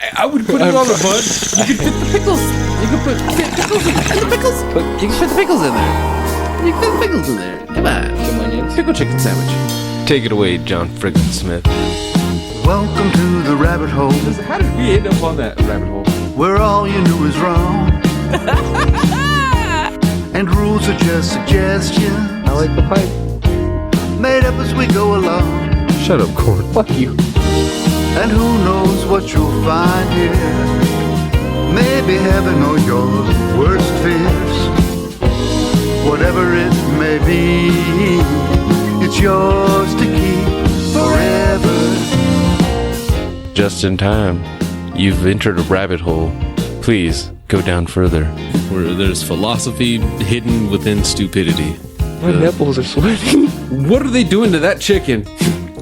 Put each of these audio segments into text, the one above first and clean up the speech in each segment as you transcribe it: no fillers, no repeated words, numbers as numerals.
I would put it on the bun. You could fit the pickles. You could fit pickles in the pickles. You can fit the pickles in there. You can fit the pickles in there. Come on. Some onions. Pickle chicken sandwich. Take it away, John Frickin Smith. Welcome to the rabbit hole. How did we end up on that rabbit hole? Where all you knew is wrong. And rules are just suggestions. I like the pipe. Made up as we go along. Shut up, Corn. Fuck you. And who knows what you'll find here. Maybe heaven or your worst fears. Whatever it may be, it's yours to keep forever. Just in time. You've entered a rabbit hole. Please go down further. Where there's philosophy hidden within stupidity. My nipples are sweating. What are they doing to that chicken?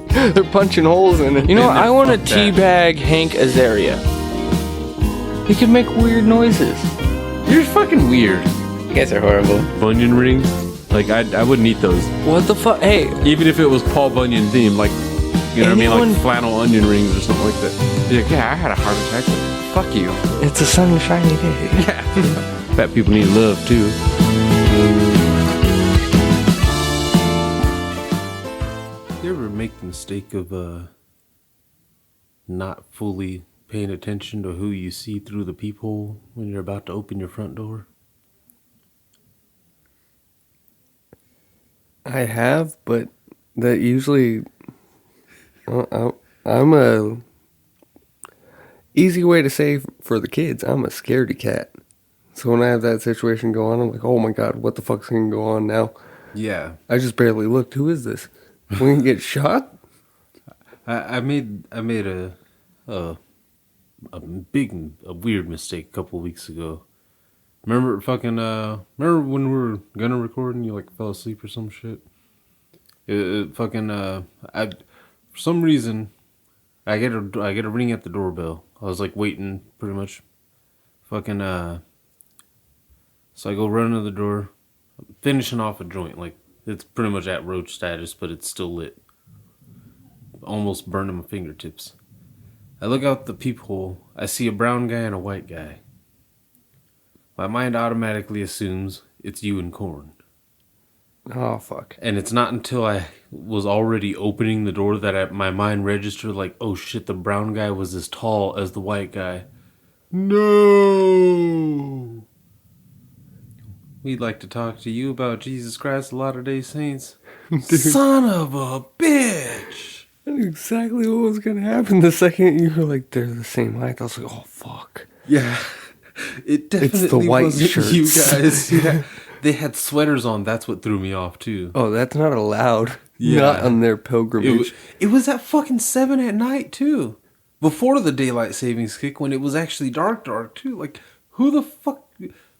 They're punching holes in it. You know what? I want to teabag Hank Azaria. He can make weird noises. You're fucking weird. You guys are horrible. Onion rings? Like, I wouldn't eat those. What the fuck? Hey. Even if it was Paul Bunyan themed, like, you know what I mean? Like flannel onion rings or something like that. You're like, yeah, I had a heart attack. Fuck you. It's a sunshiny day. Yeah. Fat people need love, too. You ever make the mistake of not fully paying attention to who you see through the peephole when you're about to open your front door? I have, but that usually... I'm a... Easy way to say for the kids, I'm a scaredy cat. So when I have that situation go on, I'm like, oh my god, what the fuck's gonna go on now? Yeah. I just barely looked. Who is this? We can get shot? I made a weird mistake a couple weeks ago. Remember when we were gonna record and you like fell asleep or some shit? For some reason I get a ring at the doorbell. I was like waiting pretty much. So I go running to the door, finishing off a joint. Like, it's pretty much at roach status, but it's still lit. Almost burning my fingertips. I look out the peephole. I see a brown guy and a white guy. My mind automatically assumes it's you and Corn. Oh, fuck. And it's not until I was already opening the door that my mind registered like, oh shit, the brown guy was as tall as the white guy. No! We'd like to talk to you about Jesus Christ, the Latter-day Saints. Son of a bitch! I knew exactly what was going to happen the second you were like, they're the same height. I was like, oh, fuck. Yeah. It definitely it's the white wasn't shirts. you guys. Yeah. They had sweaters on. That's what threw me off, too. Oh, that's not allowed. Yeah. Not on their pilgrimage. It was at fucking 7 at night, too. Before the daylight savings kick, when it was actually dark, too. Like, who the fuck...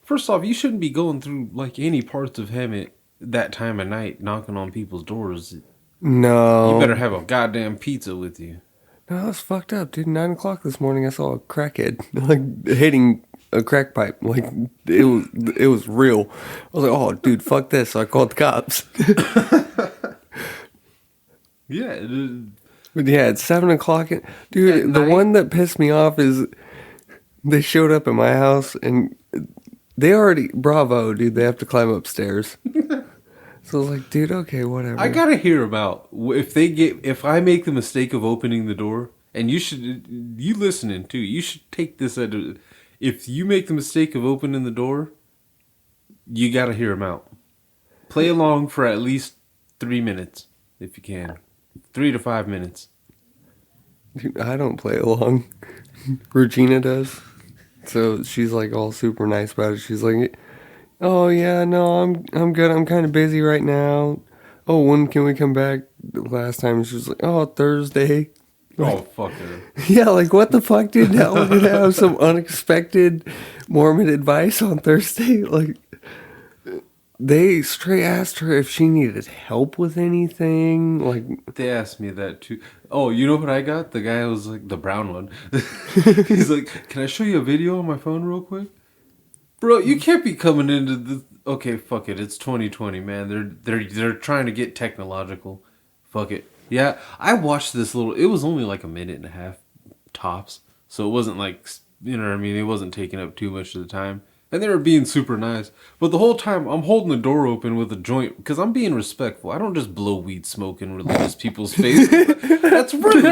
First off, you shouldn't be going through, like, any parts of Hemet that time of night, knocking on people's doors. No. You better have a goddamn pizza with you. No, that's fucked up, dude. 9 o'clock this morning, I saw a crackhead, like, hitting a crack pipe. Like, it was real. I was like, oh, dude, fuck this. So I called the cops. Yeah. But yeah, it's 7 o'clock. Dude, the one that pissed me off is they showed up at my house and they already, bravo, dude, they have to climb upstairs. So I was like, dude, okay, whatever. I gotta hear about if I make the mistake of opening the door, and you listening too, you should take this if you make the mistake of opening the door, you gotta hear them out. Play along for at least 3 minutes, if you can. 3 to 5 minutes. Dude, I don't play along. Regina does. So she's like all super nice about it. She's like, oh yeah, no, I'm good. I'm kind of busy right now. Oh, when can we come back? The last time she was like, oh, Thursday. Oh, fuck her. Yeah, like what the fuck, dude? Now we're gonna have some unexpected Mormon advice on Thursday. Like, they straight asked her if she needed help with anything. Like, they asked me that too. Oh, you know what I got? The guy was like the brown one. He's like, "Can I show you a video on my phone real quick?" Bro, you can't be coming into the. Okay, fuck it. It's 2020, man. They're trying to get technological. Fuck it. Yeah, I watched this little. It was only like a minute and a half tops. So it wasn't like, you know what I mean? It wasn't taking up too much of the time. And they were being super nice. But the whole time, I'm holding the door open with a joint because I'm being respectful. I don't just blow weed smoke in religious people's faces. That's rude.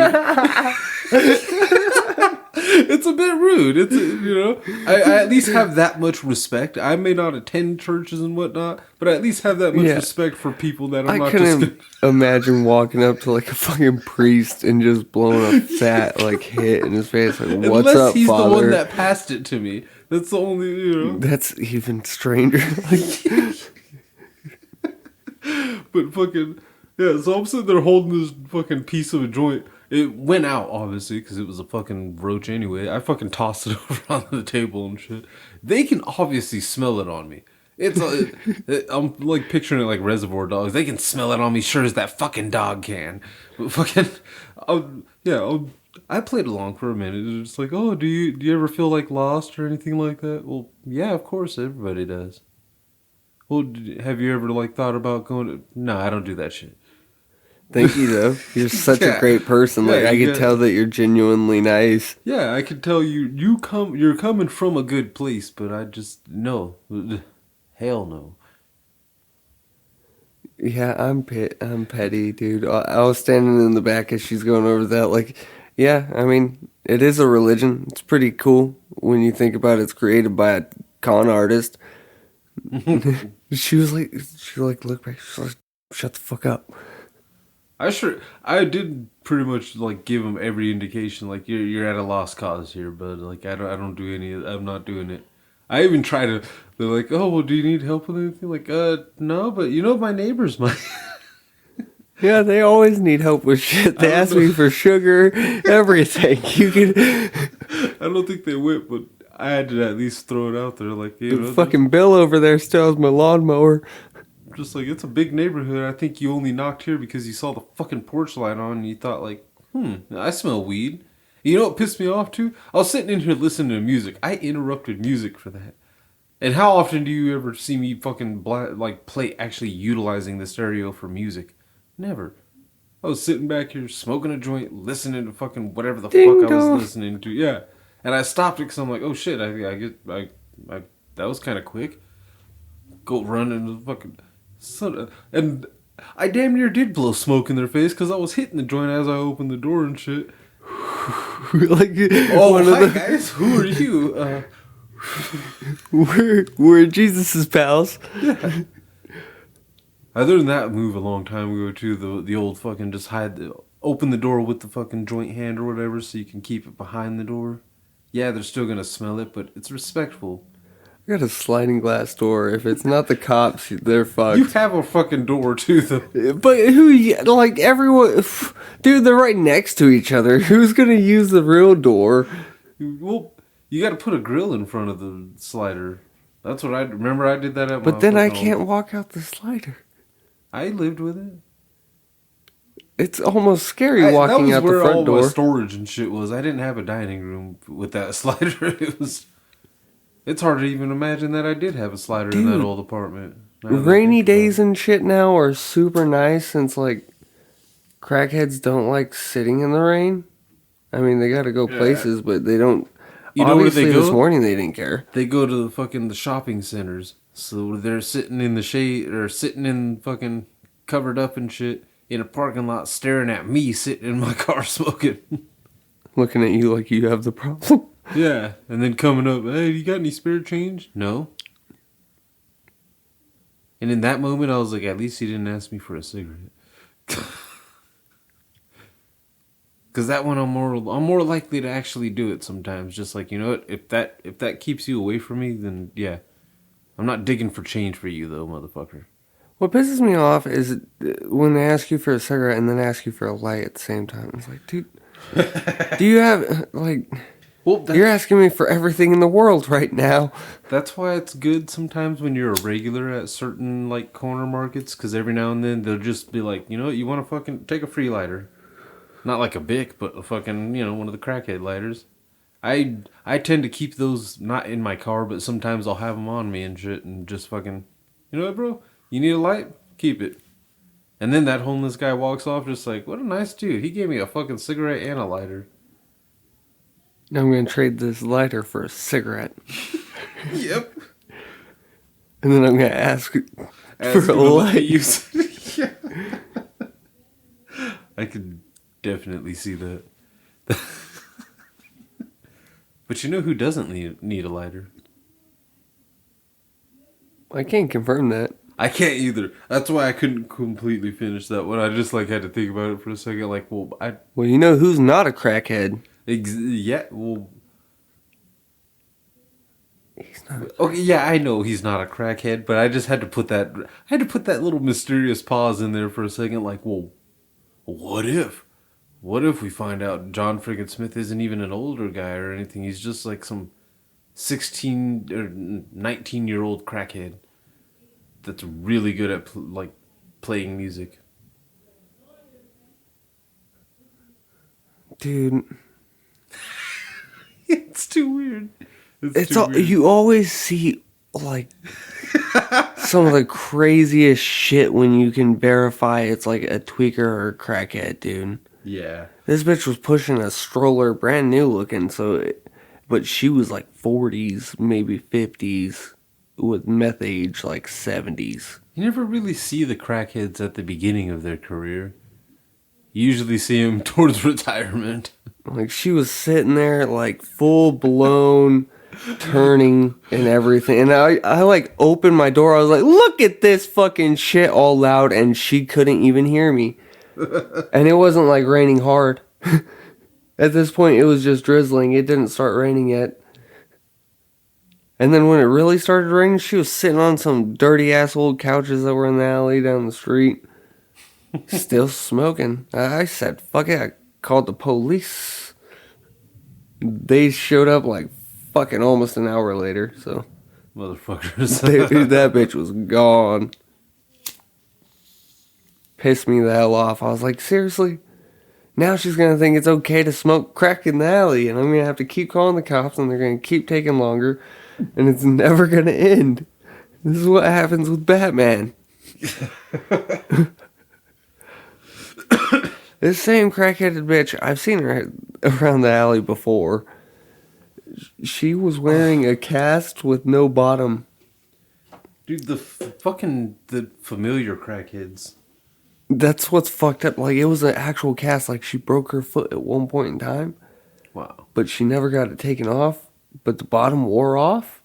It's a bit rude. It's, you know, I at least have that much respect. I may not attend churches and whatnot, but I at least have that much respect for people that I'm not just... couldn't imagine walking up to like a fucking priest and just blowing a fat like hit in his face. Like, what's Unless up, he's Father? the one that passed it to me. That's the only, you know. That's even stranger. But fucking, yeah, so I'm sitting there holding this fucking piece of a joint. It went out, obviously, because it was a fucking roach anyway. I fucking tossed it over onto the table and shit. They can obviously smell it on me. It's I'm like picturing it like Reservoir Dogs. They can smell it on me sure as that fucking dog can. But fucking, I played along for a minute. It's like, oh, do you ever feel like lost or anything like that? Well, yeah, of course, everybody does. Well, have you ever like thought about going to... No, I don't do that shit. Thank you, though. You're such a great person. Like, I could tell that you're genuinely nice. Yeah, I could tell you're coming from a good place, but I just... No. Hell no. Yeah, I'm petty, dude. I was standing in the back as she's going over that. Like, yeah, I mean, it is a religion. It's pretty cool when you think about it. It's created by a con artist. She looked back. She was like, shut the fuck up. I did pretty much like give them every indication, like you're at a lost cause here, but like I don't do any. I'm not doing it. I even try to. They're like, oh well, do you need help with anything? Like, no, but you know my neighbors might. Yeah, they always need help with shit. They ask me for sugar, everything. You can. I don't think they went, but I had to at least throw it out there, like, you know. Fucking Bill over there still has my lawnmower. Just like, it's a big neighborhood. I think you only knocked here because you saw the fucking porch light on and you thought like, I smell weed. You know what pissed me off too? I was sitting in here listening to music. I interrupted music for that. And how often do you ever see me fucking play actually utilizing the stereo for music? Never. I was sitting back here smoking a joint, listening to fucking whatever the fuck I was listening to. Yeah. And I stopped it because I'm like, oh shit, I that was kind of quick. Go run into the fucking... And I damn near did blow smoke in their face because I was hitting the joint as I opened the door and shit. Like, oh, hi guys, who are you? We're Jesus' pals. Yeah. I learned that move a long time ago too. The old fucking just open the door with the fucking joint hand or whatever, so you can keep it behind the door. Yeah, they're still gonna smell it, but it's respectful. I got a sliding glass door. If it's not the cops, they're fucked. You have a fucking door too, though. But like everyone, dude, they're right next to each other. Who's gonna use the real door? Well, you got to put a grill in front of the slider. That's what I remember. I did that at my... But then I can't walk out the slider. I lived with it. It's almost scary walking out the front door. That was where all my storage and shit was. I didn't have a dining room with that slider. It's hard to even imagine that I did have a slider in that old apartment. Rainy days and shit now are super nice since, like, crackheads don't like sitting in the rain. I mean, they gotta go places, but they don't... You know where they go? This morning they didn't care. They go to the shopping centers. So they're sitting in the shade, or sitting in fucking covered up and shit in a parking lot staring at me sitting in my car smoking. Looking at you like you have the problem. Yeah, and then coming up, hey, you got any spare change? No. And in that moment, I was like, at least he didn't ask me for a cigarette. Because that one, I'm more likely to actually do it sometimes. Just like, you know what, if that keeps you away from me, then yeah, I'm not digging for change for you though, motherfucker. What pisses me off is when they ask you for a cigarette and then ask you for a light at the same time. It's like, dude, do you have like? Well, you're asking me for everything in the world right now. That's why it's good sometimes when you're a regular at certain like corner markets, because every now and then they'll just be like, you know what, you want to fucking take a free lighter. Not like a Bic, but a fucking, you know, one of the crackhead lighters. I tend to keep those not in my car, but sometimes I'll have them on me and shit and just fucking, you know what, bro? You need a light? Keep it. And then that homeless guy walks off just like, what a nice dude. He gave me a fucking cigarette and a lighter. Now I'm going to trade this lighter for a cigarette. Yep. And then I'm going to ask Ask for a him to let me light. use it. Yeah. I could definitely see that. But you know who doesn't need a lighter? I can't confirm that. I can't either. That's why I couldn't completely finish that one. I just like had to think about it for a second. Like, well, Well, you know who's not a crackhead? yeah, well, He's not. okay, yeah, I know he's not a crackhead, but I just had to put that. I had to put that little mysterious pause in there for a second. Like, well, what if? What if we find out John Frickin Smith isn't even an older guy or anything? He's just like some 16 or 19-year-old crackhead that's really good at playing music. Dude, It's too weird. it's too all, weird. you always see, like, some of the craziest shit when you can verify it's like a tweaker or a crackhead, dude. Yeah. This bitch was pushing a stroller, brand new looking, but she was like 40s, maybe 50s, with meth age like 70s. You never really see the crackheads at the beginning of their career. You usually see them towards retirement. Like, she was sitting there, like, full blown, turning and everything. And I like, opened my door. I was like, look at this fucking shit all loud. And she couldn't even hear me. And it wasn't, like, raining hard. At this point, it was just drizzling. It didn't start raining yet. And then when it really started raining, she was sitting on some dirty-ass old couches that were in the alley down the street. Still smoking. I said, fuck it. I called the police. They showed up like fucking almost an hour later, so. Motherfuckers. That bitch was gone. Pissed me the hell off. I was like, seriously? Now she's gonna think it's okay to smoke crack in the alley, and I'm gonna have to keep calling the cops, and they're gonna keep taking longer, and it's never gonna end. This is what happens with Batman. This same crackheaded bitch, I've seen her around the alley before. She was wearing a cast with no bottom. Dude, the familiar crackheads. That's what's fucked up. Like, it was an actual cast. Like, she broke her foot at one point in time. Wow. But she never got it taken off. But the bottom wore off.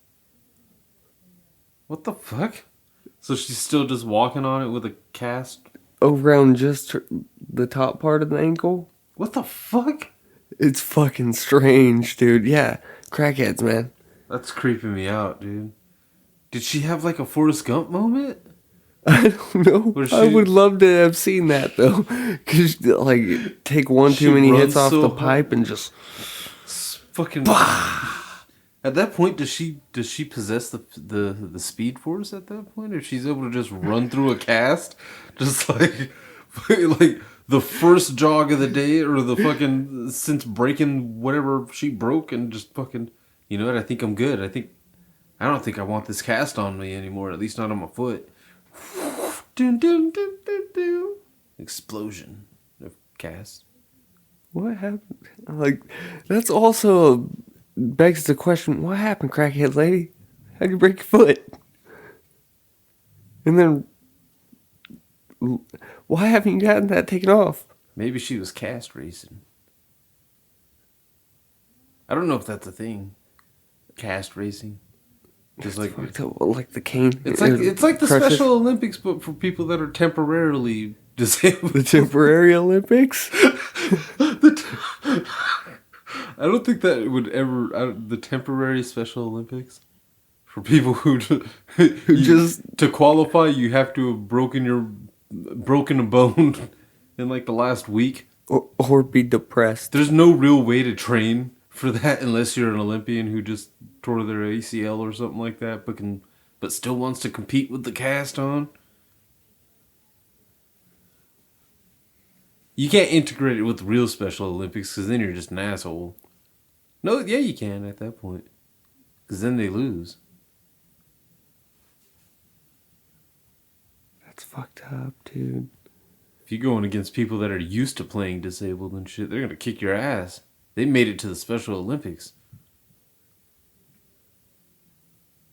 What the fuck? So she's still just walking on it with a cast? Around just the top part of the ankle. What the fuck? It's fucking strange, dude. Yeah, crackheads, man. That's creeping me out, dude. Did she have like a Forrest Gump moment? I don't know. I would love to have seen that, though. Because, like, take one too many hits off the pipe and just... Fucking... At that point, does she possess the speed force at that point? If she's able to just run through a cast? Just like the first jog of the day, or the fucking, since breaking whatever she broke, and just fucking, you know what, I think I'm good. I don't think I want this cast on me anymore, at least not on my foot. Dun, dun, dun, dun, dun. Explosion of cast. What happened? Like, that's also begs the question, what happened, crackhead lady? How'd you break your foot? And then, why haven't you gotten that taken off? Maybe she was cast racing. I don't know if that's a thing. Cast racing. Just like the cane. It's like the Special Olympics, but for people that are temporarily disabled. The temporary Olympics? I don't think that would ever... the temporary Special Olympics? For people who just... To qualify, you have to have broken a bone in like the last week. Or be depressed. There's no real way to train for that unless you're an Olympian who just tore their ACL or something like that, but still wants to compete with the cast on. You can't integrate it with real Special Olympics, because then you're just an asshole. No, yeah, you can at that point, because then they lose. That's fucked up, dude. If you're going against people that are used to playing disabled and shit, they're gonna kick your ass. They made it to the Special Olympics.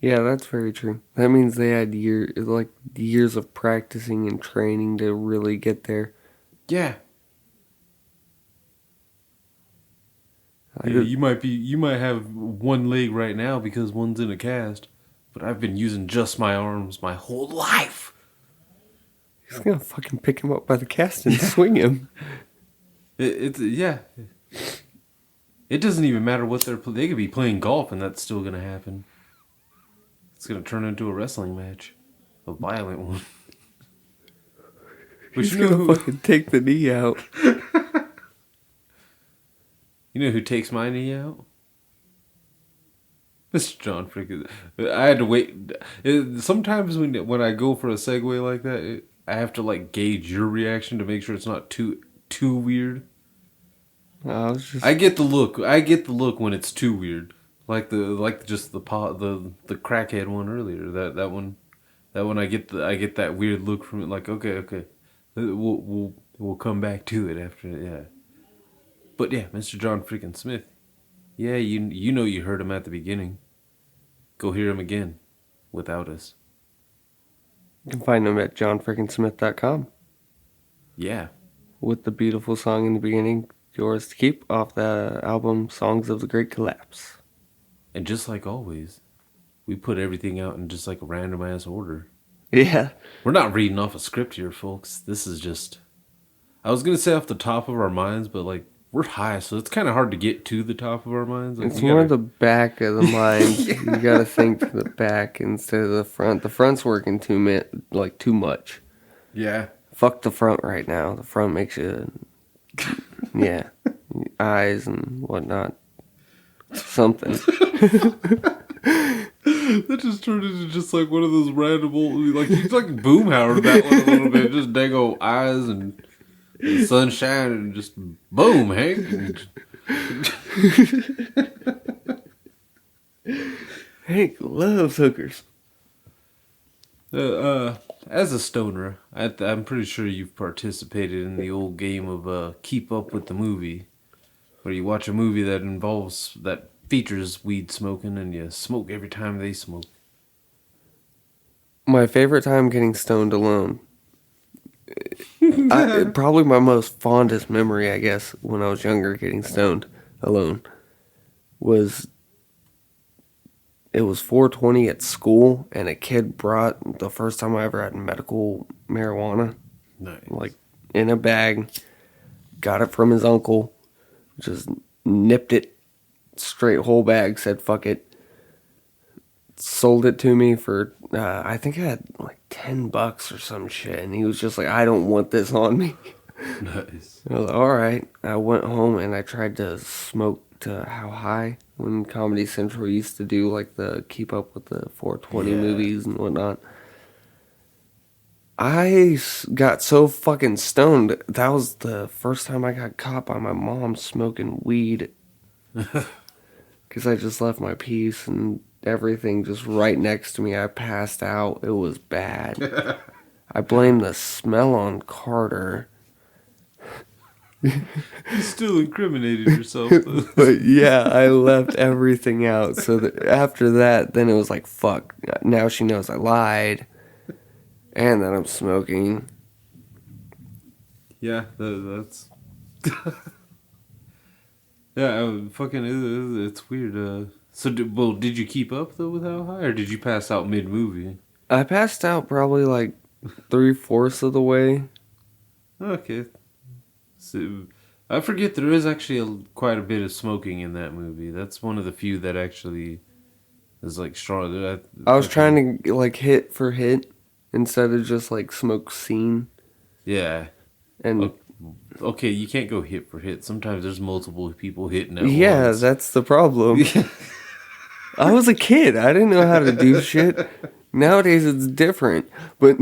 Yeah, that's very true. That means they had years of practicing and training to really get there. Yeah. I Yeah, did- you might have one leg right now because one's in a cast, but I've been using just my arms my whole life. He's gonna fucking pick him up by the cast and swing him. It's yeah. It doesn't even matter what they could be playing golf and that's still gonna happen. It's gonna turn into a wrestling match, a violent one. But He's you know gonna who? fucking take the knee out. You know who takes my knee out? Mr. John Frickin. I had to wait. Sometimes when I go for a segue like that, I have to like gauge your reaction to make sure it's not too weird. I was just I get the look. I get the look when it's too weird, like the crackhead one earlier. That one. I get that weird look from it. Like okay, we'll come back to it after. Yeah. But yeah, Mr. John Frickin Smith. Yeah, you know you heard him at the beginning. Go hear him again, without us. You can find him at johnfrickinsmith.com Yeah. with the beautiful song in the beginning, Yours to Keep, off the album Songs of the Great Collapse. And just like always, we put everything out in just like a random ass order. Yeah. We're not reading off a script here, folks. This is just... I was going to say off the top of our minds, but like, we're high, so it's kind of hard to get to the top of our minds. Like, It's more the back of the mind. Yeah. You gotta think to the back instead of the front. The front's working too much. Yeah. Fuck the front right now. The front makes you, yeah, eyes and whatnot. Something. That just turned into just like one of those random old... Like, you like boomhauer that one a little bit. Just dang old eyes and sunshine and just boom, Hank. Hank loves hookers. As a stoner, I'm pretty sure you've participated in the old game of keep up with the movie, where you watch a movie that features weed smoking and you smoke every time they smoke. My favorite time getting stoned alone. Probably my most fondest memory, I guess, when I was younger getting stoned alone was... It was 420 at school, and a kid brought the first time I ever had medical marijuana. Nice. Like, in a bag. Got it from his uncle. Just nipped it straight whole bag, said fuck it. Sold it to me for, I think I had like $10 or some shit. And he was just like, I don't want this on me. Nice. I was like, alright. I went home and I tried to smoke to How High when Comedy Central used to do like the keep up with the 420 movies and whatnot. I got so fucking stoned. That was the first time I got caught by my mom smoking weed. Because I just left my piece and everything just right next to me. I passed out. It was bad. I blame the smell on Carter. You still incriminated yourself, though. But yeah, I left everything out. So that after that, then it was like, fuck. Now she knows I lied. And that I'm smoking. Yeah, that's... yeah, it's weird. So, did you keep up, though, with How High? Or did you pass out mid-movie? I passed out probably like 3/4 of the way. Okay. So, I forget there is actually quite a bit of smoking in that movie. That's one of the few that actually is like strong. I was trying to like hit for hit instead of just like smoke scene. Yeah. And Okay, you can't go hit for hit. Sometimes there's multiple people hitting at yeah, once. that's the problem. I was a kid. I didn't know how to do shit. Nowadays it's different. But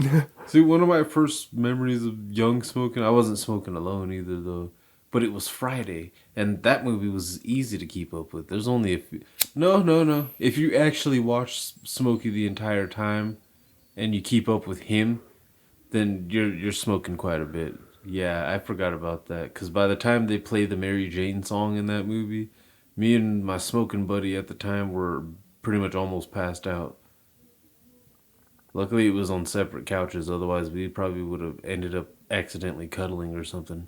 see, one of my first memories of young smoking, I wasn't smoking alone either, though. But it was Friday, and that movie was easy to keep up with. There's only a few... No. If you actually watch Smokey the entire time, and you keep up with him, then you're smoking quite a bit. Yeah, I forgot about that. Because by the time they play the Mary Jane song in that movie, me and my smoking buddy at the time were pretty much almost passed out. Luckily, it was on separate couches. Otherwise, we probably would have ended up accidentally cuddling or something.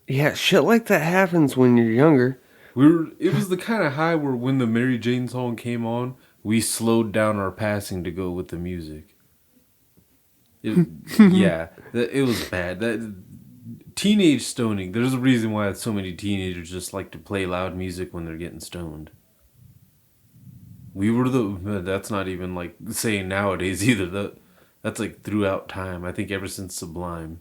Yeah, shit like that happens when you're younger. It was the kind of high where when the Mary Jane song came on, we slowed down our passing to go with the music. Yeah, it was bad. That teenage stoning. There's a reason why so many teenagers just like to play loud music when they're getting stoned. We were that's not even like saying nowadays either. That's like throughout time. I think ever since Sublime.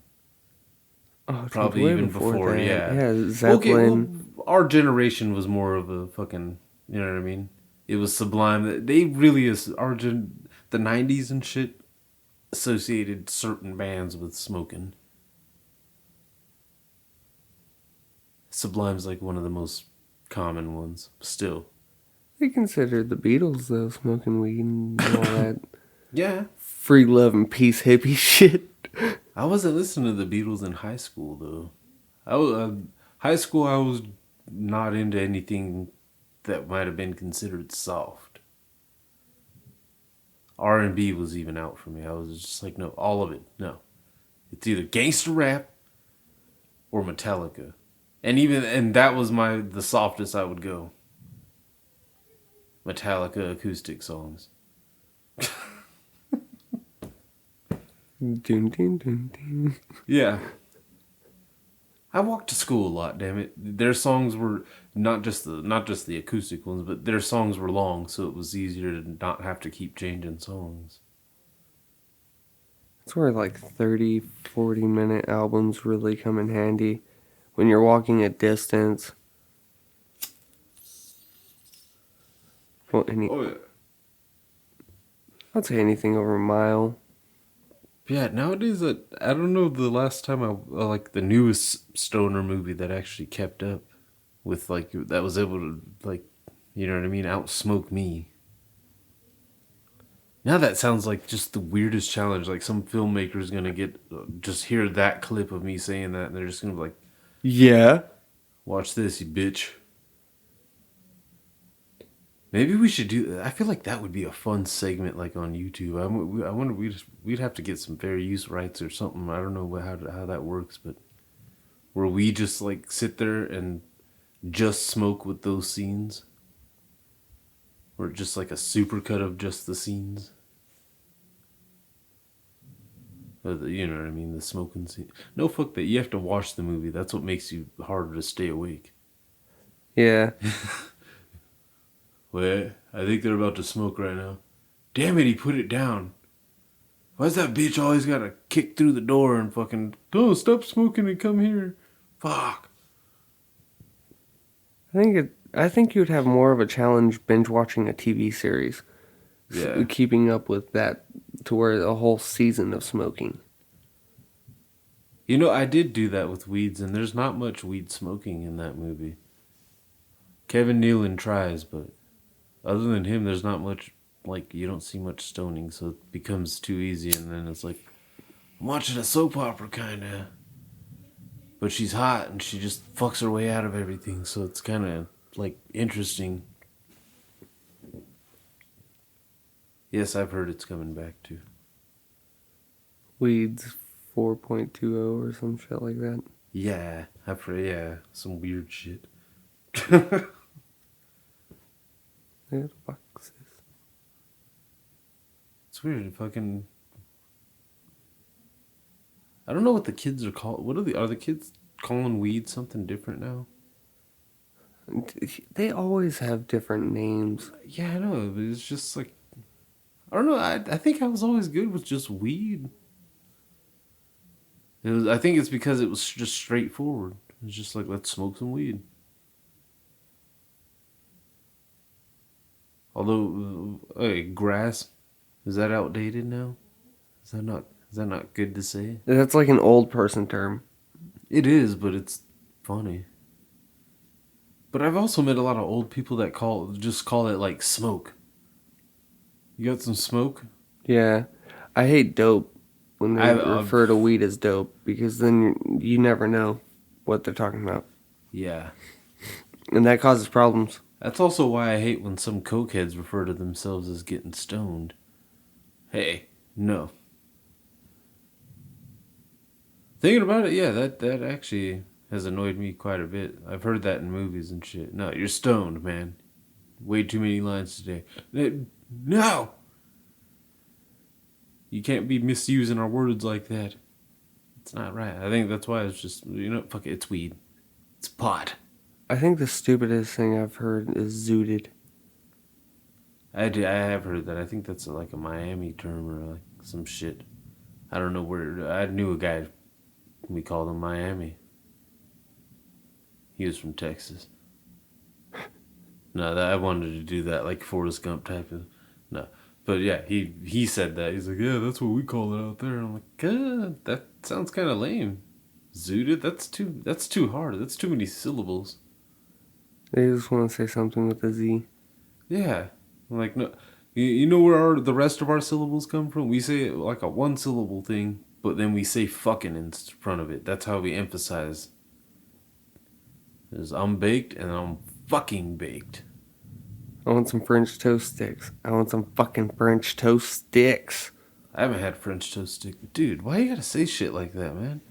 Oh, it's Probably way even before, that. yeah. Yeah, Zeppelin. Okay, well, our generation was more of a fucking, you know what I mean? It was Sublime. They really is the 90s and shit associated certain bands with smoking. Sublime's like one of the most common ones still. They considered the Beatles, though, smoking weed and all that Yeah. free love and peace hippie shit. I wasn't listening to the Beatles in high school though. High school I was not into anything that might have been considered soft. R&B was even out for me. I was just like, no, all of it, no. It's either gangster rap or Metallica, and that was the softest I would go. Metallica acoustic songs. Dun, dun, dun, dun. Yeah. I walked to school a lot, damn it. Their songs were not just the acoustic ones, but their songs were long, so it was easier to not have to keep changing songs. That's where like 30, 40-minute albums really come in handy when you're walking a distance. Well, Yeah. I'd say anything over a mile. Yeah, nowadays, I don't know the last time I like the newest stoner movie that actually kept up with, like, that was able to, like, you know what I mean, outsmoke me. Now that sounds like just the weirdest challenge. Like some filmmaker's gonna just hear that clip of me saying that, and they're just gonna be like, Yeah. "Watch this, you bitch." Maybe we should do. I feel like that would be a fun segment, like on YouTube. I wonder we'd have to get some fair use rights or something. I don't know how that works, but where we just like sit there and just smoke with those scenes, or just like a supercut of just the scenes. You know what I mean? The smoking scene. No, fuck that. You have to watch the movie. That's what makes you harder to stay awake. Yeah. Wait, I think they're about to smoke right now. Damn it, he put it down. Why's that bitch always gotta kick through the door and fucking, oh, stop smoking and come here? Fuck. I think you'd have more of a challenge binge watching a TV series. Yeah. Keeping up with that to where a whole season of smoking. You know, I did do that with weeds, and there's not much weed smoking in that movie. Kevin Nealon tries, but other than him, there's not much, like, you don't see much stoning, so it becomes too easy, and then it's like, I'm watching a soap opera, kinda. But she's hot, and she just fucks her way out of everything, so it's kinda, like, interesting. Yes, I've heard it's coming back, too. Weeds 4.20 or some shit like that. Yeah, I've heard, yeah, some weird shit. Yeah, the fuck is this? It's weird. Fucking. I don't know what the kids are called. Are the kids calling weed something different now? They always have different names. Yeah, I know, but it's just like, I don't know. I think I was always good with just weed. I think it's because it was just straightforward. It's just like, let's smoke some weed. Although, hey, grass, is that outdated now? Is that not good to say? That's like an old person term. It is, but it's funny. But I've also met a lot of old people that just call it like smoke. You got some smoke? Yeah. I hate dope. when they refer to weed as dope, because then you never know what they're talking about. Yeah. And that causes problems. That's also why I hate when some cokeheads refer to themselves as getting stoned. Hey, no. Thinking about it, yeah, that actually has annoyed me quite a bit. I've heard that in movies and shit. No, you're stoned, man. Way too many lines today. No! You can't be misusing our words like that. It's not right. I think that's why it's just, fuck it, it's weed. It's pot. I think the stupidest thing I've heard is zooted. I have heard that. I think that's like a Miami term or like some shit. I don't know where. I knew a guy, we called him Miami. He was from Texas. No, I wanted to do that like Forrest Gump type of. No. But yeah, he said that. He's like, yeah, that's what we call it out there. And I'm like, God, that sounds kind of lame. Zooted? That's too hard. That's too many syllables. They just want to say something with a Z. Yeah. I'm like, no. You know where the rest of our syllables come from? We say it like a one syllable thing, but then we say fucking in front of it. That's how we emphasize. There's I'm baked and I'm fucking baked. I want some French toast sticks. I want some fucking French toast sticks. I haven't had French toast sticks. Dude, why you gotta say shit like that, man?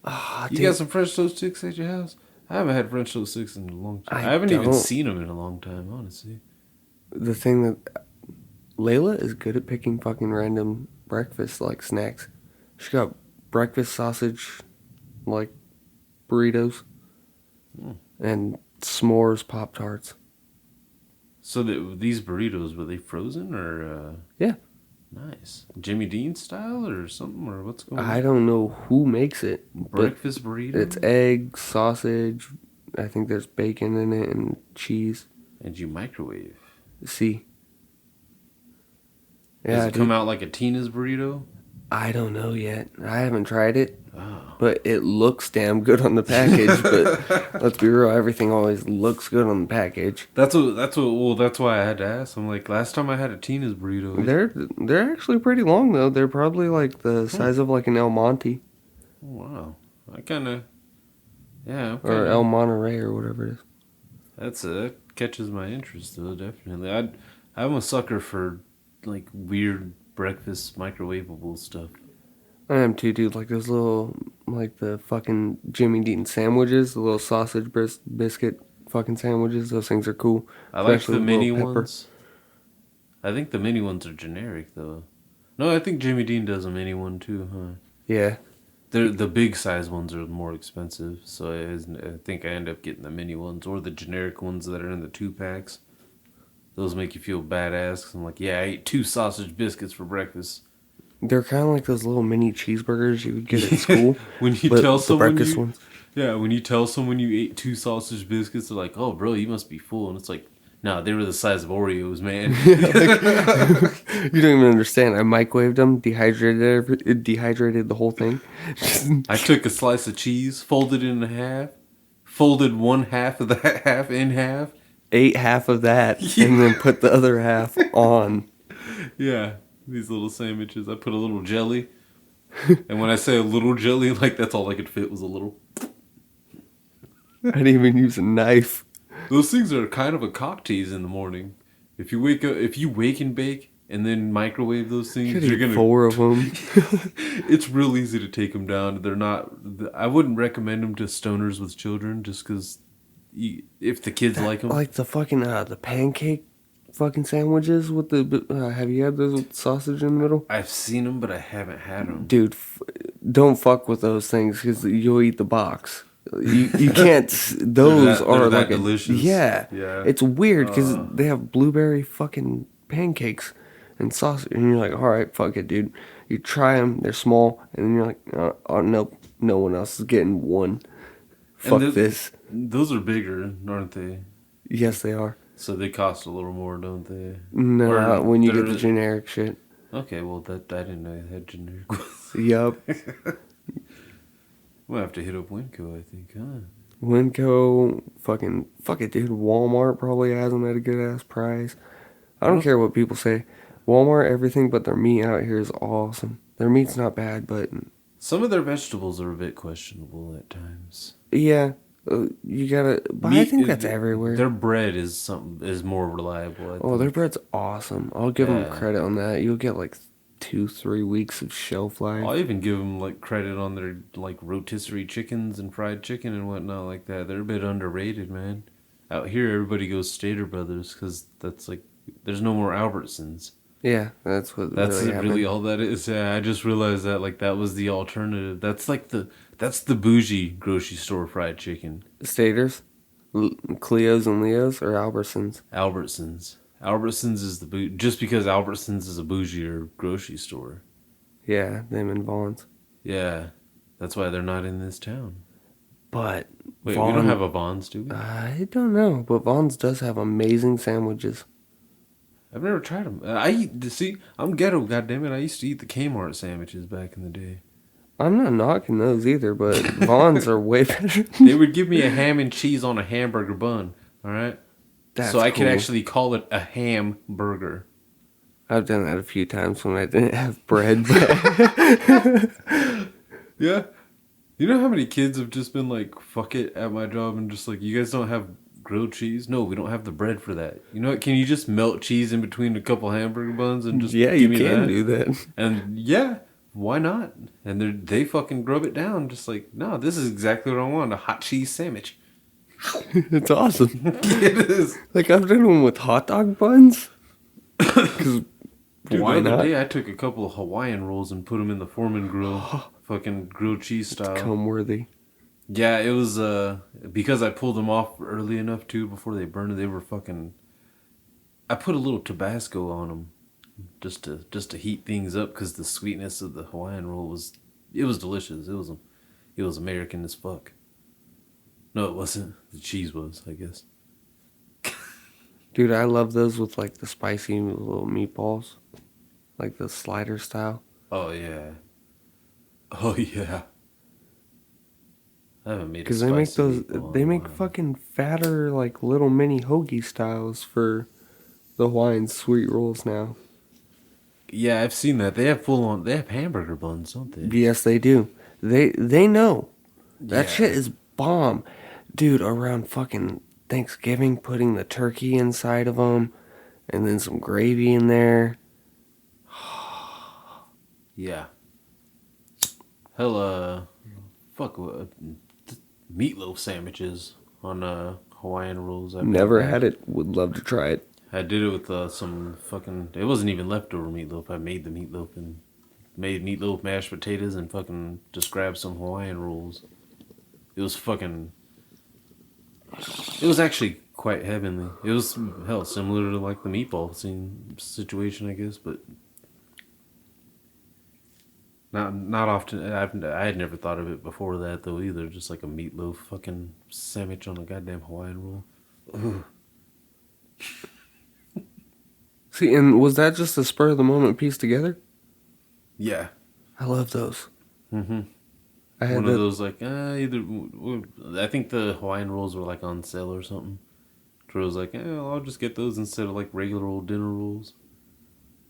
You Dude. got some French toast sticks at your house? I haven't had French toast sticks in a long time. I haven't even seen them in a long time, honestly. The thing that Layla is good at picking fucking random breakfast like snacks. She got breakfast sausage like burritos and s'mores Pop-Tarts. So these burritos, were they frozen or? Yeah. Nice. Jimmy Dean style or something, or what's going on? I don't know who makes it. Breakfast burrito? It's egg, sausage, I think there's bacon in it, and cheese. And you microwave. See. Does it come out like a Tina's burrito? I don't know yet. I haven't tried it. Oh. But it looks damn good on the package. But let's be real, everything always looks good on the package. That's why I had to ask. I'm like, last time I had a Tina's burrito. They're actually pretty long though. They're probably like the size of like an El Monte. Oh, wow. I kinda or El Monterey or whatever it is. That catches my interest though, definitely. I'm a sucker for like weird breakfast microwavable stuff. I am too, dude. Like those little, like the fucking Jimmy Dean sandwiches, the little sausage biscuit fucking sandwiches. Those things are cool. I like the mini ones. I think the mini ones are generic though. No, I think Jimmy Dean does a mini one too, huh? Yeah. The big size ones are more expensive, so I think I end up getting the mini ones or the generic ones that are in the 2-packs. Those make you feel badass. 'Cause I'm like, yeah, I ate 2 sausage biscuits for breakfast. They're kind of like those little mini cheeseburgers you would get at school. When you tell someone when you tell someone you ate 2 sausage biscuits, they're like, "Oh, bro, you must be full." And it's like, "No, they were the size of Oreos, man." You don't even understand. I microwaved them, dehydrated the whole thing. I took a slice of cheese, folded it in half, folded one half of that half in half, ate half of that, and then put the other half on. Yeah. These little sandwiches. I put a little jelly. And when I say a little jelly, like that's all I could fit was a little. I didn't even use a knife. Those things are kind of a cock tease in the morning. If you wake and bake and then microwave those things, you're gonna 4 of them. It's real easy to take them down. They're not. I wouldn't recommend them to stoners with children, just because if the kids like them. Like the fucking the pancake fucking sandwiches with the have you had those with sausage in the middle? I've seen them, but I haven't had them. Dude, don't fuck with those things because you'll eat the box. You can't. Those are like delicious. Yeah, it's weird because they have blueberry fucking pancakes and sausage, and you're like, all right, fuck it, dude. You try them, they're small, and then you're like, oh nope, no one else is getting one. Fuck this. Those are bigger, aren't they? Yes, they are. So they cost a little more, don't they? No, not when you get the generic shit. Okay, well, I didn't know they had generic ones. Yup. We'll have to hit up Winco, I think, huh? Winco, fucking, fuck it, dude. Walmart probably has them at a good-ass price. I don't care what people say. Walmart, everything but their meat out here is awesome. Their meat's not bad, but Some of their vegetables are a bit questionable at times. yeah, you gotta. But I think that's Their everywhere. bread is more reliable. I Oh, their think. bread's awesome. I'll give them Yeah. credit on that. You'll get like 2-3 weeks of shelf life. I'll even give them like credit on their like rotisserie chickens and fried chicken and whatnot like that. They're a bit underrated, man. Out here, everybody goes Stater Brothers because that's like there's no more Albertsons. Yeah, that's what That's really happened. really all that is. Yeah, I just realized that like that was the alternative. That's the bougie grocery store fried chicken. Staters, Cleo's and Leo's, or Albertsons. Albertsons. Albertsons is the just because Albertsons is a bougier grocery store. Yeah, them and Vaughn's. Yeah, that's why they're not in this town. But Wait, we don't have a Vons, do we? I don't know, but Vaughn's does have amazing sandwiches. I've never tried them. I'm ghetto, goddammit. I used to eat the Kmart sandwiches back in the day. I'm not knocking those either, but Vaughn's are way better. They would give me a ham and cheese on a hamburger bun, all right? That's so I could cool. actually call it a ham burger. I've done that a few times when I didn't have bread. But Yeah. You know how many kids have just been like, fuck it, at my job and just like, you guys don't have grilled cheese? No, we don't have the bread for that. You know what? Can you just melt cheese in between a couple hamburger buns and just yeah, give you me can that? do that. And yeah, why not? And they fucking grub it down just like, no, this is exactly what I want, a hot cheese sandwich. It's awesome. It is. Like, I've done one with hot dog buns. Because Dude, why the other not? day I took a couple of Hawaiian rolls and put them in the Foreman grill, fucking grilled cheese style. Come worthy. Yeah, it was because I pulled them off early enough too before they burned it. They were fucking. I put a little Tabasco on them, just to heat things up because the sweetness of the Hawaiian roll was delicious. It was American as fuck. No, it wasn't. The cheese was, I guess. Dude, I love those with, like, the spicy little meatballs. Like the slider style. Oh yeah. Oh yeah. I haven't made. Because they make those. meatball They in a make while. fucking fatter, like, little mini hoagie styles for the Hawaiian sweet rolls now. Yeah, I've seen that. They have They have hamburger buns, don't they? Yes, they do. They know. That Yeah. shit is bomb. Dude, around fucking Thanksgiving, putting the turkey inside of them, and then some gravy in there. Yeah. Hell, fuck, meatloaf sandwiches on Hawaiian rolls. Never had it. Would love to try it. I did it with some fucking. It wasn't even leftover meatloaf. I made the meatloaf and made meatloaf, mashed potatoes, and fucking just grabbed some Hawaiian rolls. It was fucking. It was actually quite heavenly. It was hell similar to like the meatball situation, I guess, but not often. I had never thought of it before that though either. Just like a meatloaf fucking sandwich on a goddamn Hawaiian roll. Ugh. See, and was that just a spur of the moment piece together? Yeah. I love those. Mm-hmm. I had One that. of those like I think the Hawaiian rolls were like on sale or something. So it was like, I'll just get those instead of like regular old dinner rolls.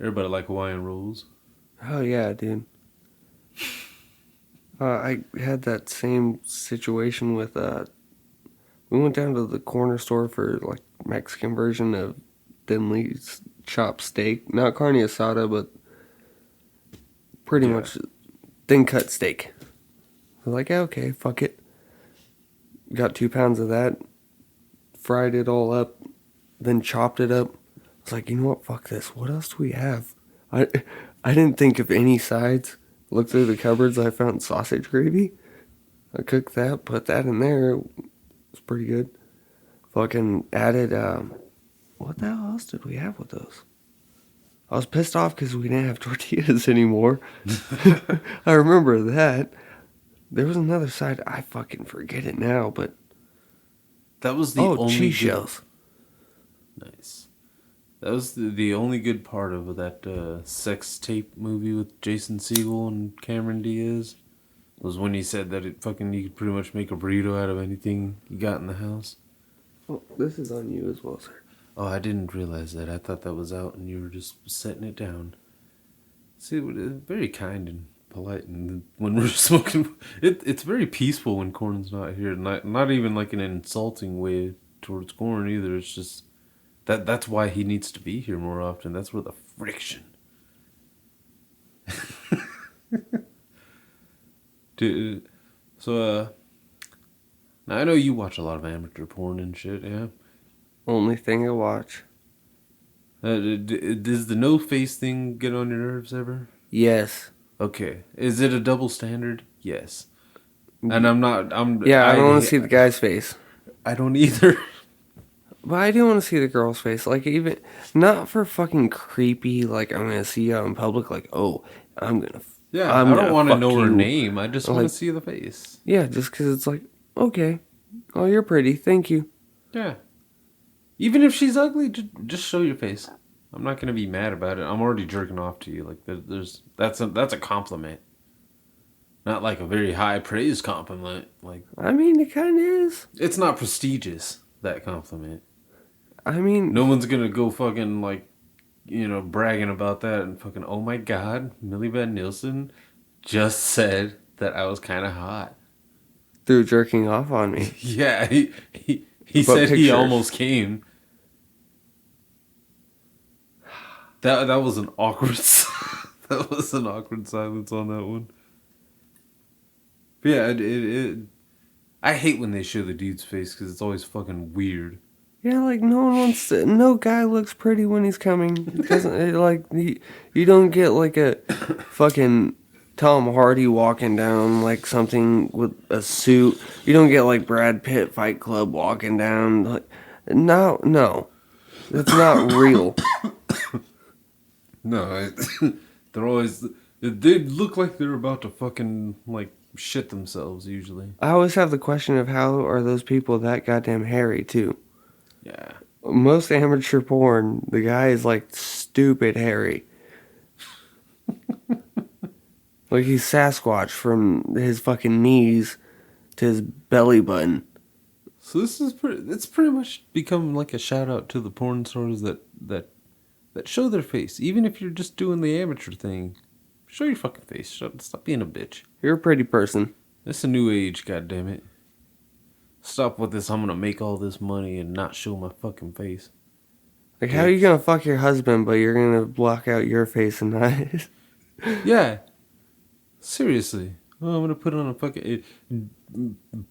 Everybody like Hawaiian rolls. Oh yeah, dude. I had that same situation with we went down to the corner store for like Mexican version of thinly chopped steak, not carne asada, but pretty much thin cut steak. I was like, okay, fuck it. Got 2 pounds of that, fried it all up, then chopped it up. I was like, you know what, fuck this. What else do we have? I didn't think of any sides. Looked through the cupboards, I found sausage gravy. I cooked that, put that in there. It was pretty good. Fucking added, what the hell else did we have with those? I was pissed off because we didn't have tortillas anymore. I remember that. There was another side, I fucking forget it now, but... That was the only cheese good- shells. Nice. That was the only good part of that sex tape movie with Jason Segel and Cameron Diaz. Was when he said that you could pretty much make a burrito out of anything you got in the house. Oh, this is on you as well, sir. Oh, I didn't realize that. I thought that was out and you were just setting it down. See, very kind and polite, and when we're smoking, it's very peaceful when Corn's not here. Not even like in an insulting way towards Corn either. It's just that's why he needs to be here more often. That's where the friction. Dude, so now I know you watch a lot of amateur porn and shit, yeah. Only thing I watch. Does the no face thing get on your nerves ever? Yes. Okay. Is it a double standard? Yes. And I'm not. Yeah, I don't want to see the guy's face. I don't either. But I do want to see the girl's face. Like, even, not for fucking creepy, like, I'm going to see you out in public, like, oh, I'm going to. Yeah, I don't want to know her name. I just want to see the face. Yeah, just because it's like, okay. Oh, you're pretty. Thank you. Yeah. Even if she's ugly, just show your face. I'm not going to be mad about it. I'm already jerking off to you. Like, that's a compliment. Not like a very high praise compliment. Like, I mean, it kind of is. It's not prestigious, that compliment. I mean, no one's going to go fucking, like, bragging about that and fucking, oh my god, Millie Van Nielsen just said that I was kind of hot. Through jerking off on me. Yeah, he said pictures. He almost came. That was an awkward that was an awkward silence on that one. But yeah, I hate when they show the dude's face because it's always fucking weird. Yeah, like no one wants to. No guy looks pretty when he's coming. It doesn't you don't get like a fucking Tom Hardy walking down like something with a suit. You don't get like Brad Pitt Fight Club walking down. Like, no, that's not real. No, they're always. They look like they're about to fucking like shit themselves usually. I always have the question of how are those people that goddamn hairy too? Yeah. Most amateur porn, the guy is like stupid hairy. Like he's Sasquatch from his fucking knees to his belly button. So it's pretty much become like a shout out to the porn stars that show their face. Even if you're just doing the amateur thing, show your fucking face. Stop being a bitch. You're a pretty person. It's a new age, goddammit. Stop with this, I'm gonna make all this money and not show my fucking face. Like, how are you gonna fuck your husband, but you're gonna block out your face and not his? Yeah. Seriously. Oh, I'm gonna put on a fucking...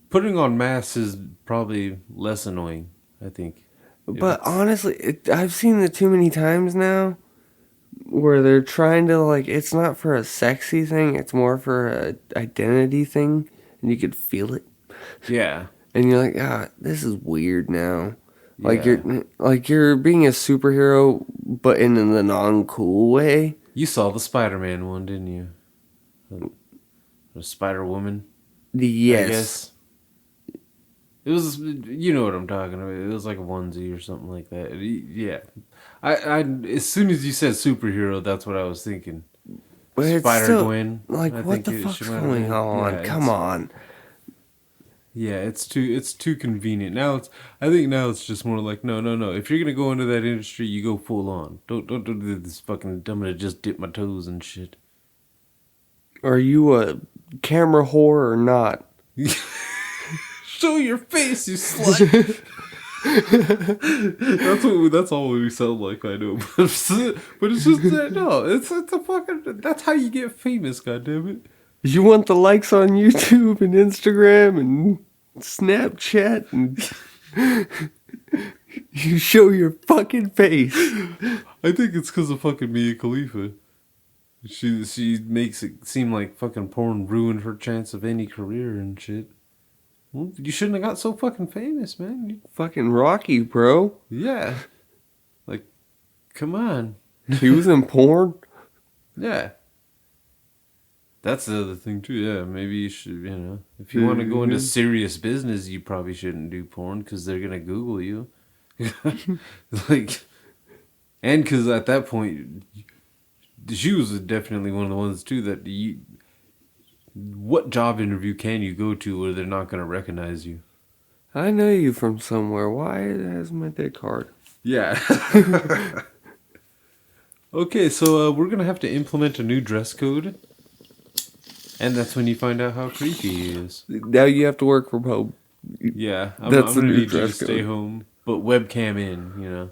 Putting on masks is probably less annoying, I think. But honestly, I've seen it too many times now where they're trying to, like, it's not for a sexy thing, it's more for a identity thing, and you could feel it. Yeah. And you're like, this is weird now. Yeah. Like you're being a superhero, but in the non-cool way. You saw the Spider-Man one, didn't you? The Spider-Woman? Yes. I guess. It was, you know what I'm talking about. It was like a onesie or something like that. Yeah. I as soon as you said superhero, that's what I was thinking. Spider-Gwen. Like, what the fuck's going on? Yeah, come on. Yeah, it's too convenient. I think now it's just more like, no. If you're gonna go into that industry, you go full on. Don't do this fucking, I'm gonna just dip my toes and shit. Are you a camera whore or not? Show your face, you slut. That's all we sound like, I know. But it's just that, no, it's a fucking, that's how you get famous, goddammit. You want the likes on YouTube and Instagram and Snapchat and you show your fucking face. I think it's because of fucking Mia Khalifa. She makes it seem like fucking porn ruined her chance of any career and shit. Well, you shouldn't have got so fucking famous, man. Fucking Rocky, bro. Yeah. Like, come on. He was in porn? Yeah. That's the other thing, too. Yeah, maybe you should, if you want to go into serious business, you probably shouldn't do porn because they're going to Google you. Like, and because at that point, she was definitely one of the ones, too, that what job interview can you go to where they're not going to recognize you? I know you from somewhere. Why has my dick hard? Yeah. Okay, so we're gonna have to implement a new dress code, and that's when you find out how creepy he is. Now you have to work from home. Yeah, I'm That's the gonna new need you to dress stay code. home, but webcam in. You know.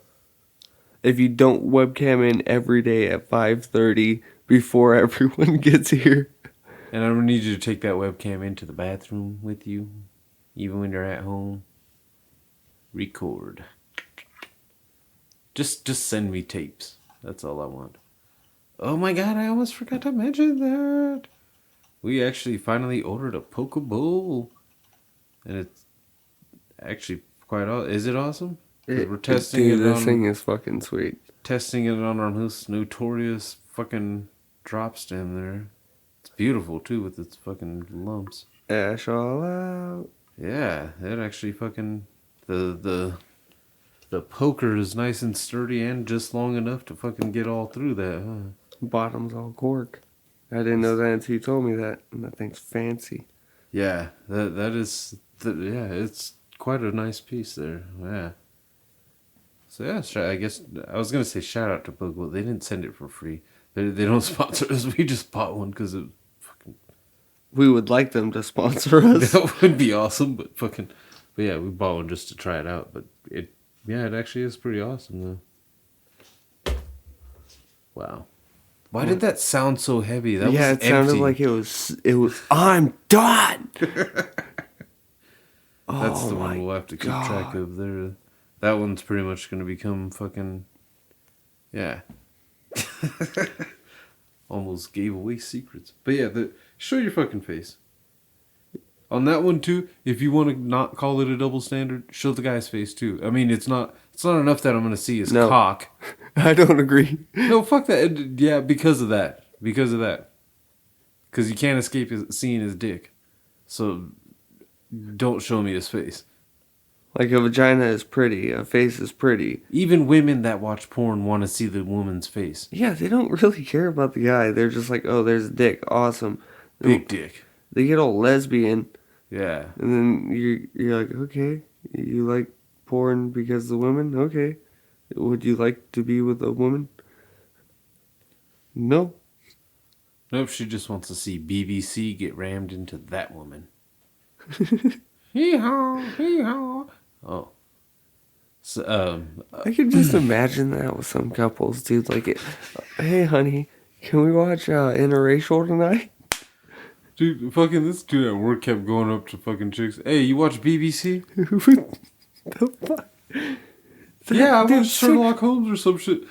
If you don't webcam in every day at 5:30 before everyone gets here. And I'm gonna need you to take that webcam into the bathroom with you, even when you're at home. Record. Just send me tapes. That's all I want. Oh my god, I almost forgot to mention that. We actually finally ordered a poke bowl. And it's actually quite awesome. Is it awesome? 'Cause we're testing Dude, it this on thing is fucking sweet. testing it on our most notorious fucking drop stem there. It's beautiful too with its fucking lumps. Ash all out. Yeah, it actually fucking the poker is nice and sturdy and just long enough to fucking get all through that, huh? Bottom's all cork. I didn't know that until you told me that. And that thing's fancy. Yeah, yeah, it's quite a nice piece there. Yeah. So yeah, I guess I was gonna say shout out to Pokeball. They didn't send it for free. They don't sponsor us. We just bought one because it fucking We would like them to sponsor us. that would be awesome. But yeah, we bought one just to try it out. But it actually is pretty awesome though. Wow, why did that sound so heavy? That Yeah, was it sounded empty. like it was. I'm done. That's the Oh my one we'll have to keep God. track of there. That one's pretty much going to become fucking... Yeah. Almost gave away secrets. But yeah, show your fucking face. On that one too, if you want to not call it a double standard, show the guy's face too. I mean, it's not enough that I'm going to see his No. cock. I don't agree. No, fuck that. Yeah, because of that. Because you can't escape seeing his dick. So... Don't show me his face. Like a vagina is pretty, a face is pretty. Even women that watch porn want to see the woman's face. Yeah, they don't really care about the guy. They're just like, oh, there's a dick, awesome. Big dick. They get all lesbian, Yeah. and then you're like, okay, you like porn because of the women? Okay. Would you like to be with a woman? No. Nope, she just wants to see BBC get rammed into that woman. Hee-haw, hee-haw. Oh. So, I can just imagine that with some couples, dude. Like, hey, honey, can we watch Interracial tonight? dude, fucking this dude at work kept going up to fucking chicks. Hey, you watch BBC? The fuck? Yeah, I Dude, watched Sherlock Holmes or some shit.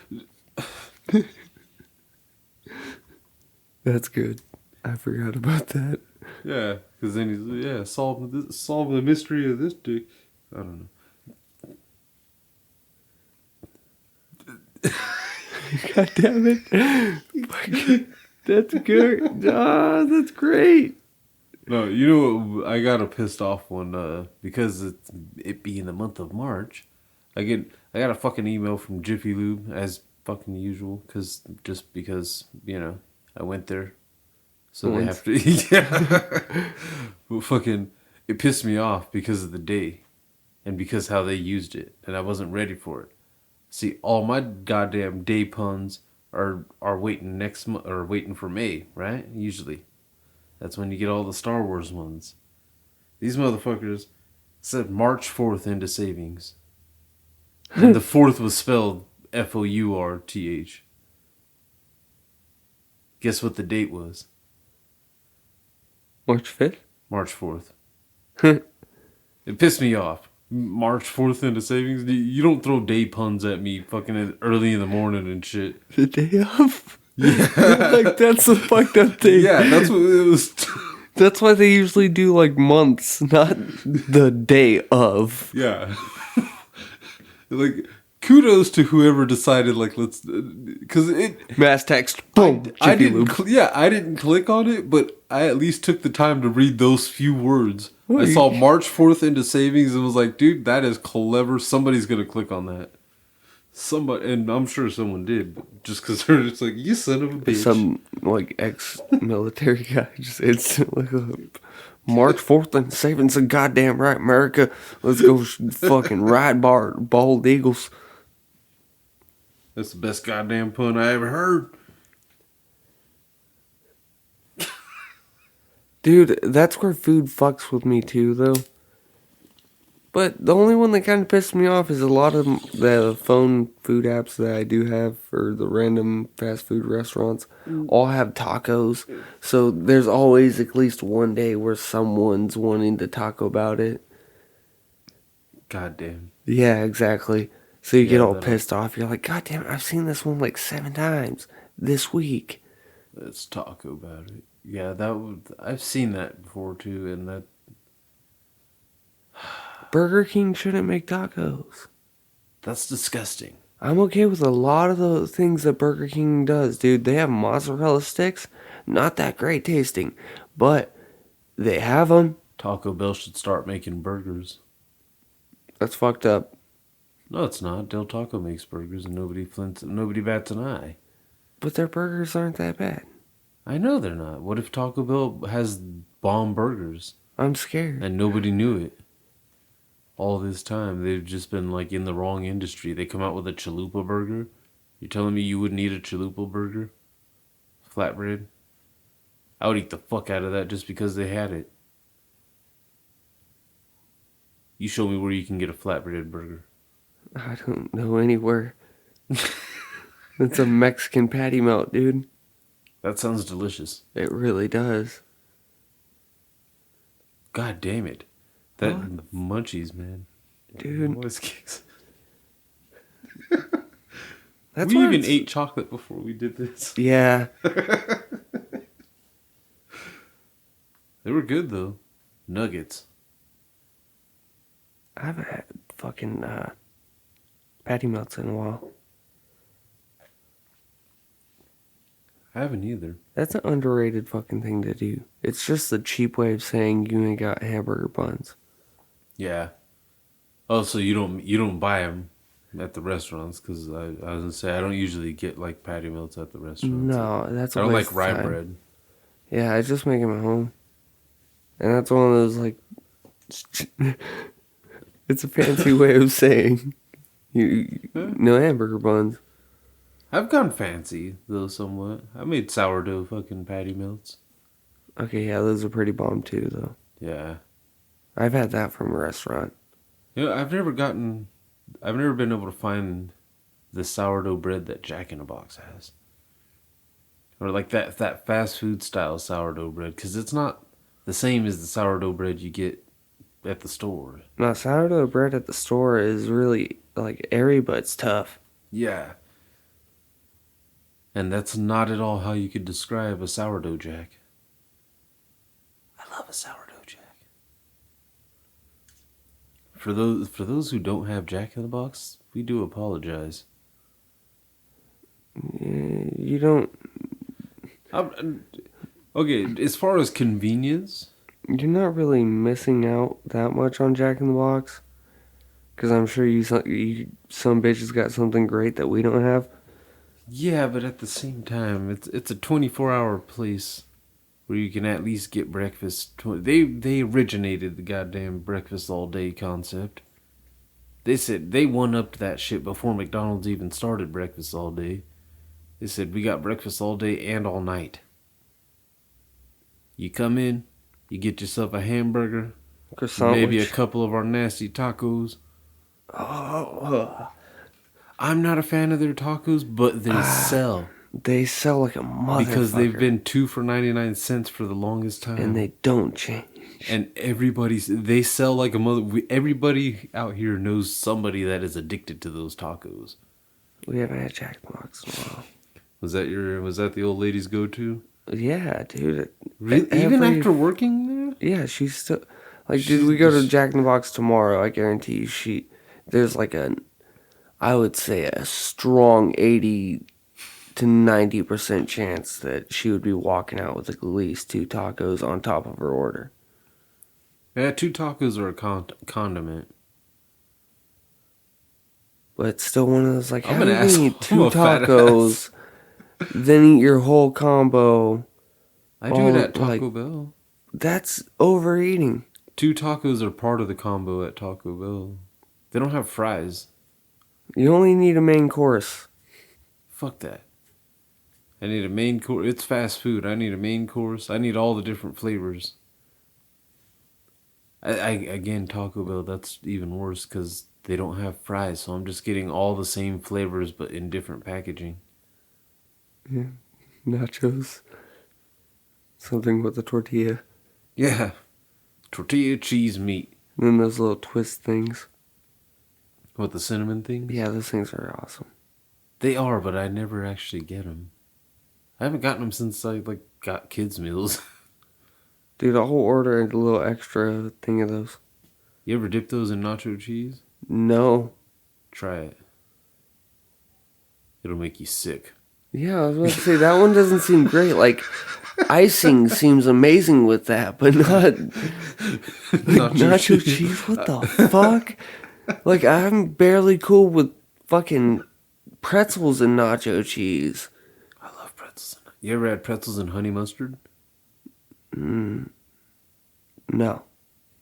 That's good. I forgot about that. Yeah, because then he's, solve the mystery of this dick. I don't know. God damn it. That's good. Ah, that's great. No, you know what, I got a pissed off one because it being the month of March. I got a fucking email from Jiffy Lube as fucking usual because you know I went there, so they have to. Yeah, but fucking it pissed me off because of the day, and because how they used it, and I wasn't ready for it. See, all my goddamn day puns are waiting next month or waiting for May, right? Usually, that's when you get all the Star Wars ones. These motherfuckers said March 4th into savings. And the 4th was spelled Fourth. Guess what the date was? March 5th? March 4th. It pissed me off. March 4th into savings? You don't throw day puns at me fucking early in the morning and shit. The day of? Yeah. Like, that's the fucked up thing. Yeah, that's what it was. That's why they usually do, like, months, not the day of. Yeah. Like, kudos to whoever decided, like, let's... Because it... Mass text, boom, I Jiffy didn't... Lube. I didn't click on it, but I at least took the time to read those few words. Well, I saw March 4th into savings and was like, dude, that is clever. Somebody's going to click on that. Somebody... And I'm sure someone did, but just because they're just like, you son of a bitch. Some, like, ex-military guy just instantly looked up. March 4th and savings a goddamn right, America. Let's go fucking ride bald eagles. That's the best goddamn pun I ever heard. Dude, that's where food fucks with me too, though. But the only one that kind of pisses me off is a lot of the phone food apps that I do have for the random fast food restaurants all have tacos. So there's always at least one day where someone's wanting to talk about it. Goddamn. Yeah, exactly. So you get all that'll- pissed off. You're like, God damn it, I've seen this one like 7 times this week. Let's talk about it. Yeah, I've seen that before too, and that Burger King shouldn't make tacos. that's disgusting. I'm okay with a lot of the things that Burger King does, dude. They have mozzarella sticks, not that great tasting, but they have them. Taco Bell should start making burgers. That's fucked up. No, it's not. Del Taco makes burgers, and nobody bats an eye. But their burgers aren't that bad. I know they're not. What if Taco Bell has bomb burgers I'm scared. and nobody knew it? All this time, they've just been like in the wrong industry. They come out with a chalupa burger. You're telling me you wouldn't eat a chalupa burger? Flatbread? I would eat the fuck out of that just because they had it. You show me where you can get a flatbread burger. I don't know anywhere. It's a Mexican patty melt, dude. That sounds delicious. It really does. God damn it. That What? munchies, man. Dude. Whiskies. That's We why even it's- ate chocolate before we did this. Yeah. They were good though. Nuggets. I haven't had fucking patty melts in a while. I haven't either. That's an underrated fucking thing to do. It's just the cheap way of saying you ain't got hamburger buns. Yeah. Oh, so you don't buy them at the restaurants? Because I was gonna say I don't usually get like patty melts at the restaurants. No, that's I a don't waste like rye of time. bread. Yeah, I just make them at home. And that's one of those, like... it's a fancy way of saying... no hamburger buns. I've gone fancy though somewhat. I made sourdough fucking patty melts. Okay, yeah, those are pretty bomb too, though. Yeah. I've had that from a restaurant. You know, I've never been able to find the sourdough bread that Jack in the Box has. Or like that fast food style sourdough bread, because it's not the same as the sourdough bread you get at the store. Now, sourdough bread at the store is really, like, airy, but it's tough. Yeah. And that's not at all how you could describe a sourdough Jack. I love a sourdough Jack. For those who don't have Jack in the Box, we do apologize. You don't... Okay, as far as convenience, You're not really missing out that much on Jack in the Box. Because I'm sure you some bitches got something great that we don't have. yeah, but at the same time, it's a 24-hour place where you can at least get breakfast. They originated the goddamn breakfast all day concept. They said they one-upped that shit before McDonald's even started breakfast all day. They said we got breakfast all day and all night. You come in, you get yourself a hamburger, Croissant. maybe a couple of our nasty tacos. I'm not a fan of their tacos, but they sell. They sell like a motherfucker. Because they've been 2 for 99 cents for the longest time. And they don't change. And they sell like a mother. Everybody out here knows somebody that is addicted to those tacos. We haven't had Jack in the Box in a while. Was that the old lady's go-to? Yeah, dude. Really? Even after working there? Yeah, she's still... Like, dude, we go to Jack in the Box tomorrow, I guarantee you there's like I would say a strong 80 to 90% chance that she would be walking out with at least 2 tacos on top of her order. Yeah, 2 tacos are a condiment. But it's still one of those, like, I'm how an do you asshole. eat 2 I'm a fat tacos, then eat your whole combo? I do it at like, Taco Bell. That's overeating. 2 tacos are part of the combo at Taco Bell. They don't have fries. You only need a main course. Fuck that. I need a main course. It's fast food. I need a main course. I need all the different flavors. Again, Taco Bell, that's even worse because they don't have fries. So I'm just getting all the same flavors but in different packaging. Yeah. Nachos. Something with a tortilla. Yeah. Tortilla, cheese, meat. And then those little twist things. What, the cinnamon things? Yeah, those things are awesome. They are, but I never actually get them. I haven't gotten them since I got kids' meals. Dude, I'll order a little extra thing of those. You ever dip those in nacho cheese? No. Try it. It'll make you sick. Yeah, I was about to say, that one doesn't seem great. Like, icing seems amazing with that, but not nacho cheese. What the fuck? Like, I'm barely cool with fucking pretzels and nacho cheese. I love pretzels. You ever had pretzels and honey mustard? No.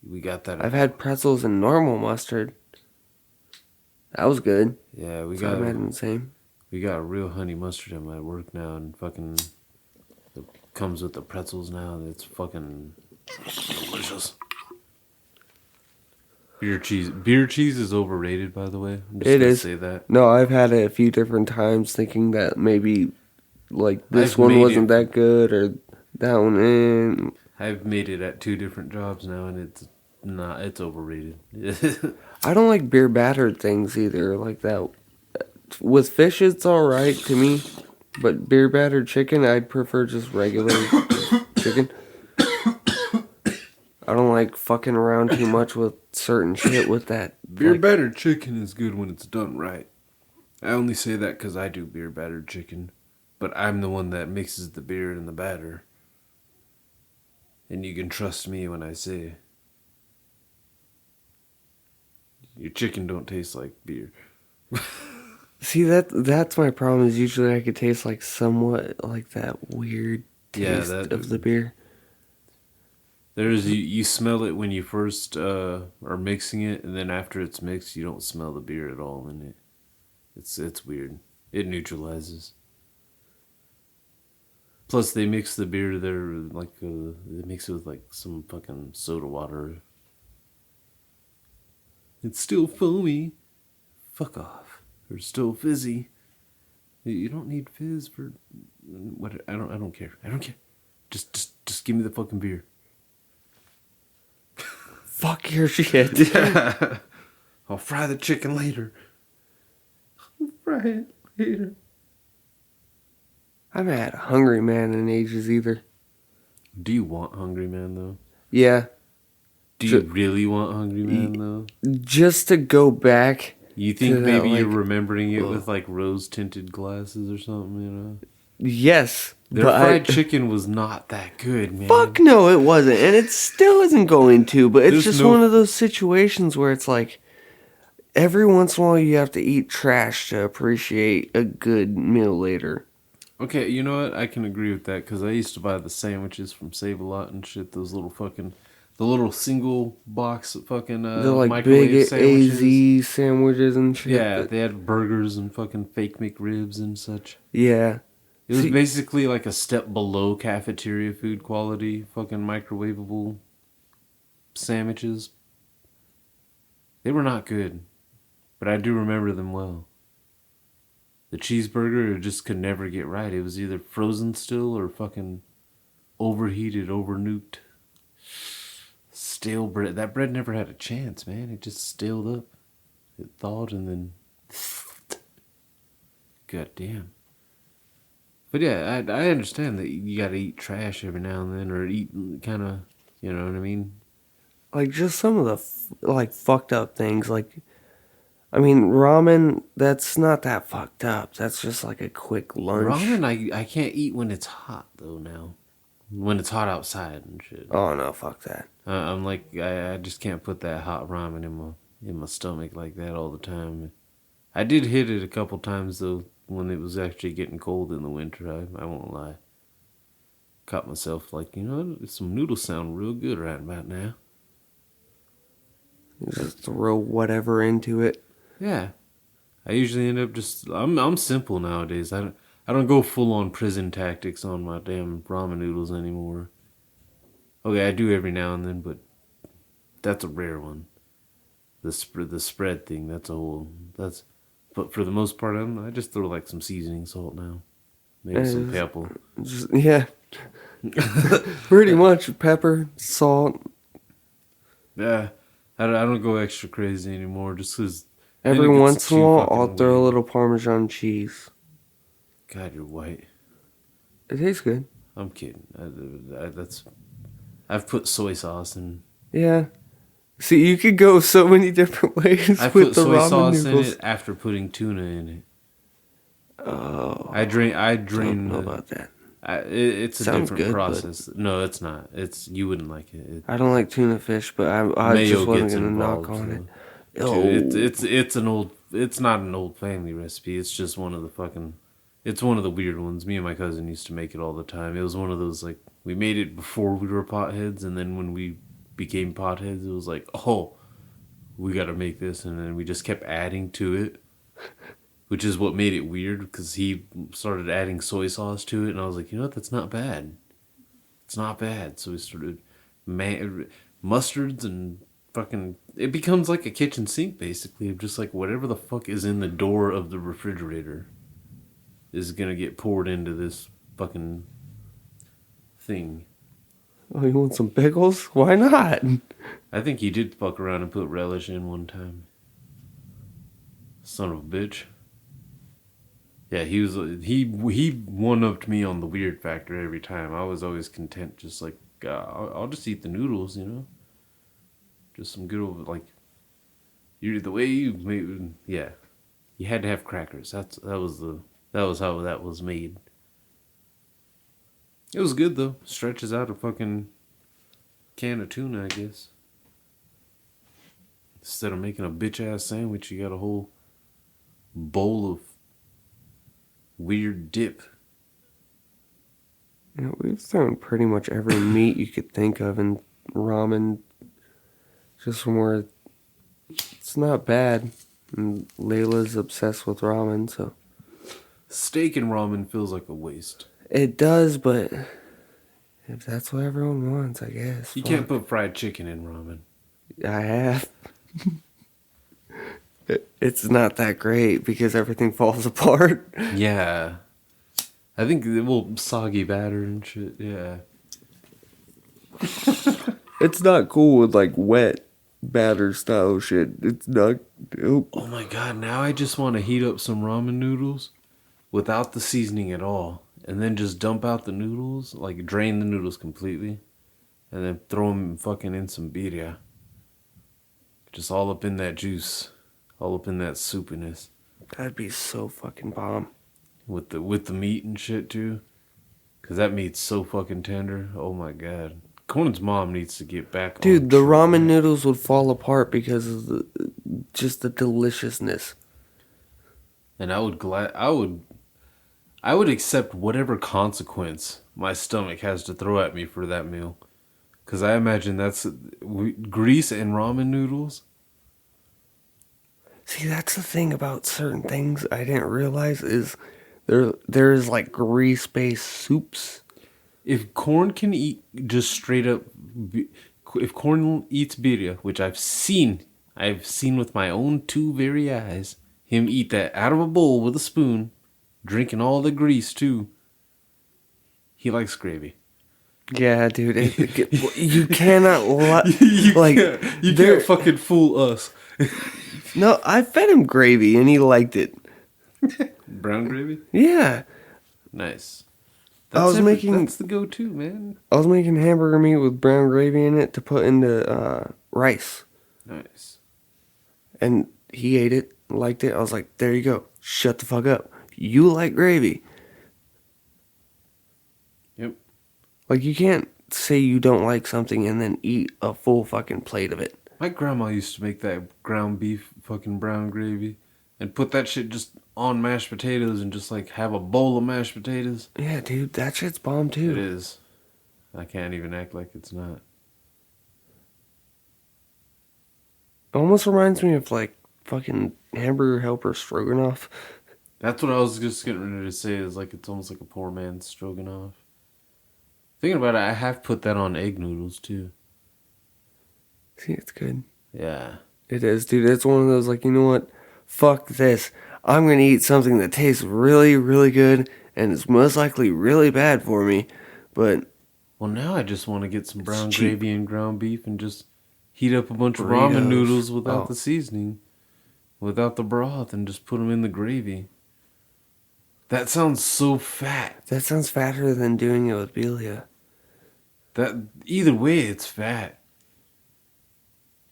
We got that. I've had pretzels and normal mustard. That was good. Yeah, we So got. I imagine the same. We got real honey mustard at my work now, and fucking it comes with the pretzels now, and it's fucking delicious. Beer cheese is overrated, by the way. I'm just It gonna is. say that. No, I've had it a few different times, thinking that maybe like this I've one made wasn't it. that good or that one. I've made it at 2 different jobs now, and it's not. It's overrated. I don't like beer battered things either, like that. With fish, it's all right to me, but beer battered chicken, I'd prefer just regular chicken. I don't like fucking around too much with certain shit with that. Beer like, battered chicken is good when it's done right. I only say that because I do beer battered chicken, but I'm the one that mixes the beer and the batter. And you can trust me when I say your chicken don't taste like beer. See, that's my problem. Is usually I could taste like somewhat like that weird taste of the beer. There's you smell it when you first are mixing it, and then after it's mixed, you don't smell the beer at all in it. It's weird. It neutralizes. Plus, they mix the beer there like they mix it with like some fucking soda water. It's still foamy. Fuck off. Or still fizzy. You don't need fizz for what? I don't care. I don't care. Just give me the fucking beer. Fuck your shit. I'll fry the chicken later. I'll fry it later. I haven't had a Hungry Man in ages either. Do you want Hungry Man though? Yeah. Do you really want Hungry Man though? Just to go back. You think to maybe that, you're remembering it with like rose tinted glasses or something, you know? Yes. Their but fried chicken was not that good, man. Fuck no, it wasn't. And it still isn't going to, but it's There's just no- one of those situations where it's like every once in a while you have to eat trash to appreciate a good meal later. Okay, you know what? I can agree with that because I used to buy the sandwiches from Save-A-Lot and shit. Those little fucking, the little single box fucking They're like microwave big sandwiches. AZ sandwiches and shit. Yeah, they had burgers and fucking fake McRibs and such. Yeah. It was See- basically like a step below cafeteria food quality fucking microwavable sandwiches. They were not good, but I do remember them well. The cheeseburger just could never get right. It was either frozen still or fucking overheated, over-nuked. Stale bread. That bread never had a chance, man. It just staled up. It thawed and then... God damn. But yeah, I understand that you gotta eat trash every now and then, or eat kind of, you know what I mean? Like just some of the fucked up things. Like, I mean, ramen, that's not that fucked up. That's just like a quick lunch. Ramen, I can't eat when it's hot, though, now. When it's hot outside and shit. Oh no, fuck that. I'm like, I just can't put that hot ramen in my stomach like that all the time. I did hit it a couple times, though, when it was actually getting cold in the winter. I won't lie. Caught myself like, you know, some noodles sound real good right about now. Just throw whatever into it. Yeah. I usually end up just I'm simple nowadays. I don't go full on prison tactics on my damn ramen noodles anymore. Okay, I do every now and then, but that's a rare one. The spread thing, that's. But for the most part, I just throw like some seasoning salt now, maybe some pepper. Yeah. Pretty much pepper, salt. Yeah, I don't go extra crazy anymore just because. Every once in a while, I'll throw a little Parmesan cheese. God, you're white. It tastes good. I'm kidding. I've put soy sauce in. Yeah. See, you could go so many different ways I with put the soy ramen sauce noodles. in it after putting tuna in it. Oh. I drain. Don't know about that. It's a Sounds different good, process. No, it's not. You wouldn't like it. I don't like tuna fish, but I Mayo just wasn't gets gonna involved. knock on it. So. It's an old. It's not an old family recipe. It's just one of the fucking. It's one of the weird ones. Me and my cousin used to make it all the time. It was one of those like we made it before we were potheads, and then when we became potheads, it was like, oh, we got to make this, and then we just kept adding to it, which is what made it weird because he started adding soy sauce to it, and I was like, you know what, that's not bad. It's not bad. So we started mustards and fucking. It becomes like a kitchen sink basically, of just like whatever the fuck is in the door of the refrigerator is gonna get poured into this fucking thing. Oh, you want some pickles? Why not? I think he did fuck around and put relish in one time. Son of a bitch. Yeah, he one-upped me on the weird factor every time. I was always content, just like I'll just eat the noodles, you know. Just some good old like. The way you made, yeah, you had to have crackers. That was how that was made. It was good though. Stretches out a fucking can of tuna, I guess. Instead of making a bitch ass sandwich, you got a whole bowl of weird dip. You know, we've thrown pretty much every meat you could think of in ramen. Just from where it's not bad. And Layla's obsessed with ramen, so. Steak and ramen feels like a waste. It does, but if that's what everyone wants, I guess. You can't put fried chicken in ramen. I have. It's not that great because everything falls apart. Yeah. I think it will soggy batter and shit, yeah. It's not cool with like wet batter style shit. It's not. Nope. Oh my god, now I just want to heat up some ramen noodles without the seasoning at all. And then just dump out the noodles, like drain the noodles completely. And then throw them fucking in some birria. Just all up in that juice. All up in that soupiness. That'd be so fucking bomb. With the meat and shit too. Cause that meat's so fucking tender. Oh my god. Conan's mom needs to get back. Dude, the ramen noodles would fall apart because of just the deliciousness. And I would accept whatever consequence my stomach has to throw at me for that meal. Cause I imagine that's grease and ramen noodles. See, that's the thing about certain things I didn't realize is there's like grease-based soups. If corn can eat just straight up, if corn eats birria, which I've seen with my own two very eyes, him eat that out of a bowl with a spoon, drinking all the grease too. He likes gravy. Yeah, dude, you cannot You can't fucking fool us. No, I fed him gravy and he liked it. Brown gravy? Yeah. Nice. That's the go-to, man. I was making hamburger meat with brown gravy in it to put into rice. Nice. And he ate it, liked it. I was like, there you go. Shut the fuck up. You like gravy. Yep. Like, you can't say you don't like something and then eat a full fucking plate of it. My grandma used to make that ground beef fucking brown gravy and put that shit just on mashed potatoes and just like have a bowl of mashed potatoes. Yeah, dude, that shit's bomb too. It is. I can't even act like it's not. It almost reminds me of like fucking hamburger helper stroganoff. That's what I was just getting ready to say. Is like it's almost like a poor man's stroganoff. Thinking about it, I have put that on egg noodles too. See, it's good. Yeah. It is, dude. It's one of those, like, you know what? Fuck this. I'm gonna eat something that tastes really, really good, and it's most likely really bad for me, but Well, now I just want to get some brown cheap. gravy and ground beef and just heat up a bunch of Burritos. ramen noodles without Oh. the seasoning, without the broth, and just put them in the gravy. That sounds so fat. That sounds fatter than doing it with Belia. That either way, it's fat.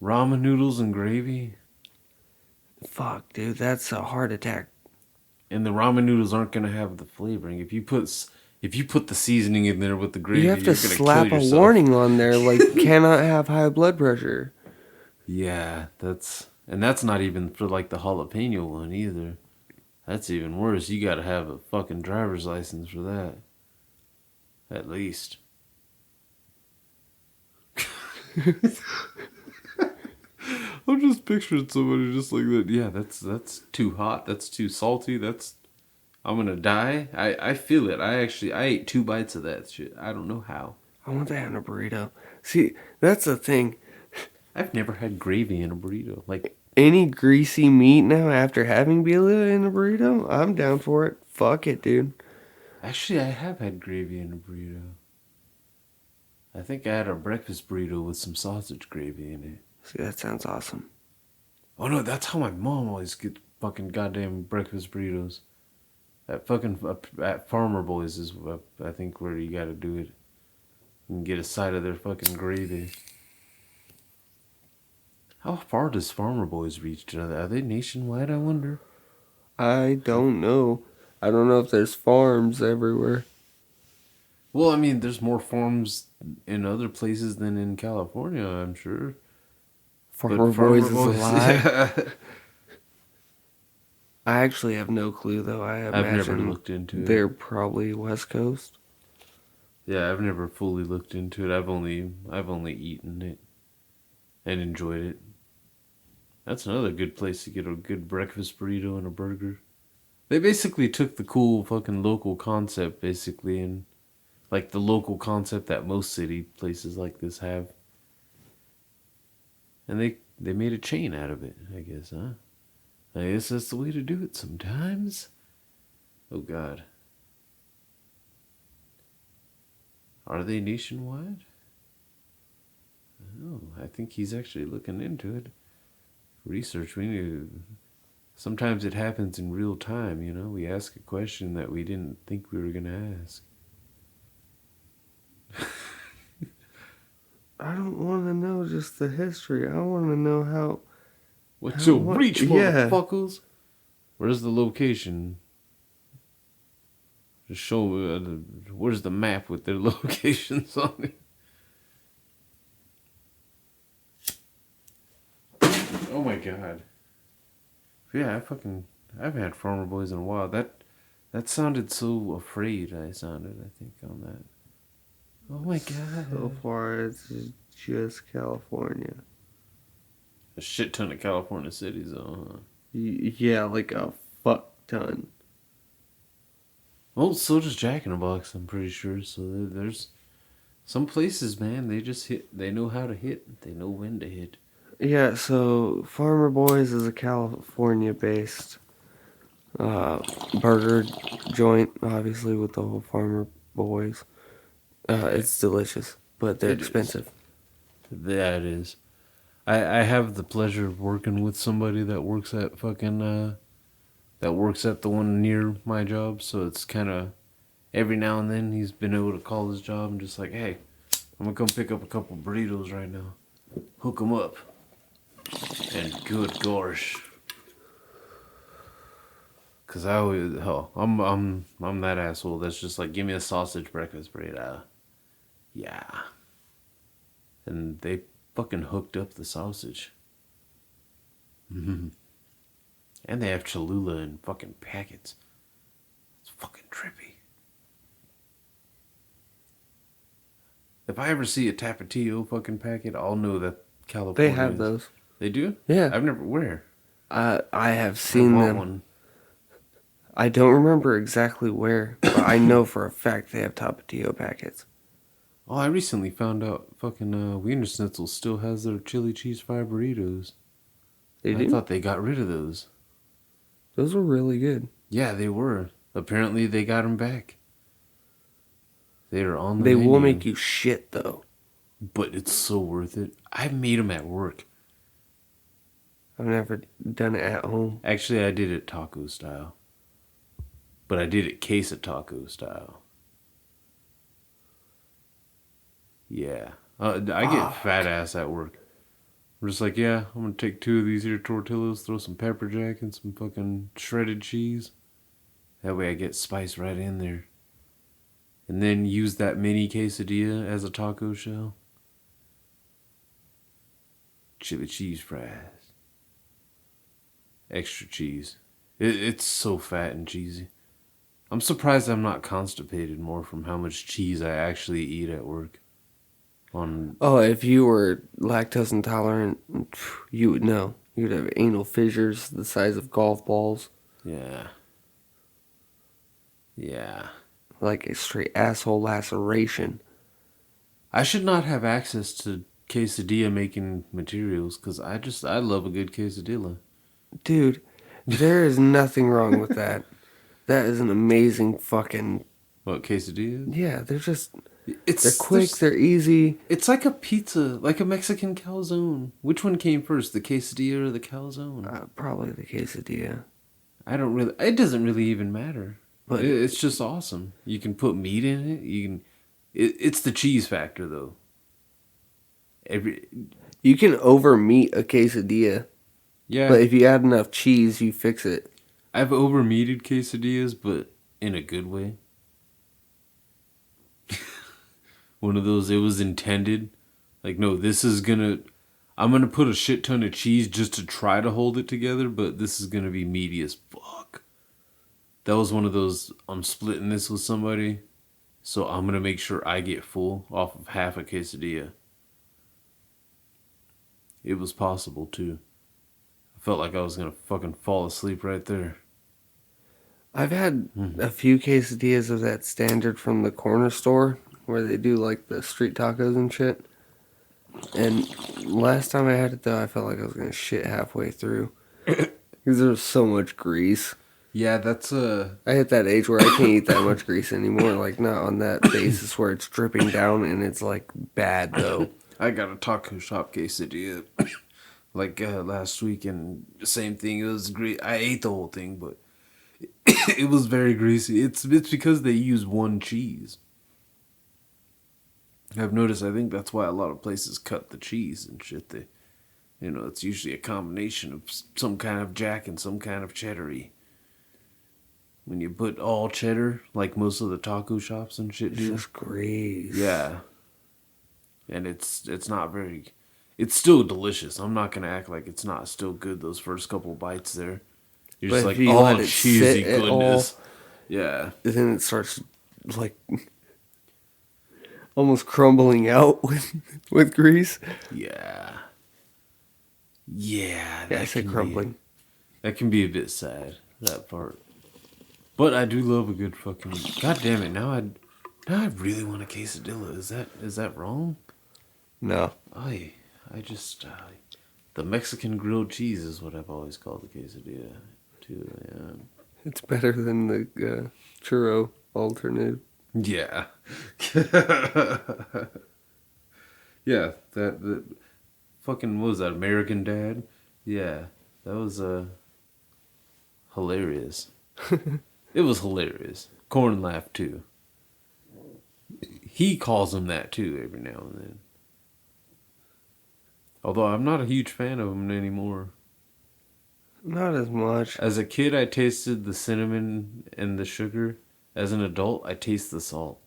Ramen noodles and gravy, Fuck, dude, that's a heart attack. and the ramen noodles aren't gonna have the flavoring. If you put the seasoning in there with the gravy, You have to you're gonna slap kill a yourself. warning on there, like, cannot have high blood pressure. Yeah, that's not even for like the jalapeno one either. That's even worse. You gotta have a fucking driver's license for that. At least. I'm just picturing somebody just like that. Yeah, that's too hot. That's too salty. I'm gonna die. I feel it. I ate 2 bites of that shit. I don't know how. I want that in a burrito. See, that's the thing. I've never had gravy in a burrito. Like, Any greasy meat now after having Belia in a burrito, I'm down for it. Fuck it, dude. actually, I have had gravy in a burrito. I think I had a breakfast burrito with some sausage gravy in it. See, that sounds awesome. Oh no, that's how my mom always gets fucking goddamn breakfast burritos. At Farmer Boys is I think where you gotta do it. You can get a side of their fucking gravy. How far does Farmer Boys reach? Are they nationwide, I wonder? I don't know. I don't know if there's farms everywhere. Well, I mean, there's more farms in other places than in California, I'm sure. Farmer But Boys is a lie. yeah. I actually have no clue, though. I I've never imagine looked into it. they're probably West Coast. Yeah, I've never fully looked into it. I've only eaten it and enjoyed it. That's another good place to get a good breakfast burrito and a burger. They basically took the cool fucking local concept, basically, and like the local concept that most city places like this have. And they made a chain out of it, I guess, huh? I guess that's the way to do it sometimes. Oh, God. Are they nationwide? Oh, I think he's actually looking into it. Research, we need. Sometimes it happens in real time, you know? We ask a question that we didn't think we were going to ask. I don't want to know just the history. I want to know how. What's your What? reach, Yeah. motherfuckers? Where's the location? Just show me. Where's the map with their locations on it? Oh my god. Yeah, I haven't had Farmer Boys in a while. That sounded so afraid. I think, on that. Oh my god. So far, it's just California. A shit ton of California cities, though, huh? Yeah, like a fuck ton. Well, so does Jack in the Box, I'm pretty sure. So there's some places, man, they just hit. They know how to hit. They know when to hit. Yeah, so Farmer Boys is a California-based burger joint, obviously, with the whole Farmer Boys. It's delicious, but they're It is. expensive. Yeah, it is. I have the pleasure of working with somebody that works at that works at the one near my job, so it's kind of every now and then he's been able to call his job and just like, hey, I'm gonna come pick up a couple burritos right now, hook them up, and good gosh, cause I always I'm that asshole that's just like, give me a sausage breakfast burrito, yeah, and they fucking hooked up the sausage. And they have Cholula in fucking packets. It's fucking trippy. If I ever see a Tapatio fucking packet, I'll know that California. They have those. They do? Yeah. I've never. Where? I have I seen want them. one. I don't remember exactly where, but I know for a fact they have Tapatio packets. Oh, I recently found out fucking Wiener Schnitzel still has their chili cheese fried burritos. They I do? thought they got rid of those. Those were really good. Yeah, they were. Apparently, they got them back. They are on the They menu. will make you shit, though. But it's so worth it. I made them at work. I've never done it at home. Actually, I did it taco style. But I did it queso taco style. Yeah. I get fat ass at work. I'm just like, yeah, I'm going to take 2 of these here tortillas, throw some pepper jack and some fucking shredded cheese. That way I get spice right in there. And then use that mini quesadilla as a taco shell. Chili cheese fries. Extra cheese. It's so fat and cheesy. I'm surprised I'm not constipated more from how much cheese I actually eat at work. Oh, if you were lactose intolerant, you would know. You'd have anal fissures the size of golf balls. Yeah. Yeah. Like a straight asshole laceration. I should not have access to quesadilla making materials because I love a good quesadilla. Dude, there is nothing wrong with that. That is an amazing fucking... What, quesadillas? Yeah, they're just... It's They're quick, they're easy. It's like a pizza, like a Mexican calzone. Which one came first, the quesadilla or the calzone? Probably the quesadilla. It doesn't really even matter. But It's just awesome. You can put meat in it. It's the cheese factor though. you can over meat a quesadilla. Yeah. But if you add enough cheese, you fix it. I've over meated quesadillas, but in a good way. One of those, it was intended. Like, no, I'm gonna put a shit ton of cheese just to try to hold it together, but this is gonna be meaty as fuck. That was one of those, I'm splitting this with somebody, so I'm gonna make sure I get full off of half a quesadilla. It was possible, too. I felt like I was gonna fucking fall asleep right there. I've had a few quesadillas of that standard from the corner store where they do like the street tacos and shit. And last time I had it though, I felt like I was gonna shit halfway through because there was so much grease. Yeah, that's I hit that age where I can't eat that much grease anymore. Like not on that basis where it's dripping down and it's like bad though. I got a taco shop quesadilla like last week, and the same thing. It was great. I ate the whole thing, but it was very greasy. It's because they use one cheese. I've noticed. I think that's why a lot of places cut the cheese and shit. It's usually a combination of some kind of jack and some kind of cheddar-y. When you put all cheddar, like most of the taco shops and shit do. It's just grease. Yeah. And it's not very... It's still delicious. I'm not going to act like it's not still good those first couple bites there. You're just like, oh, cheesy goodness. Yeah. Then it starts like almost crumbling out with grease. Yeah. Yeah. Yeah, I said crumbling. That can be a bit sad, that part. But I do love a good fucking... God damn it, now I really want a quesadilla. Is that wrong? No. I just... the Mexican grilled cheese is what I've always called the quesadilla, too. Yeah. It's better than the churro alternative. Yeah. Yeah, that fucking, what was that, American Dad? Yeah, that was hilarious. It was hilarious. Corn laughed too. He calls them that too every now and then. Although I'm not a huge fan of them anymore. Not as much. As a kid, I tasted the cinnamon and the sugar. As an adult, I taste the salt.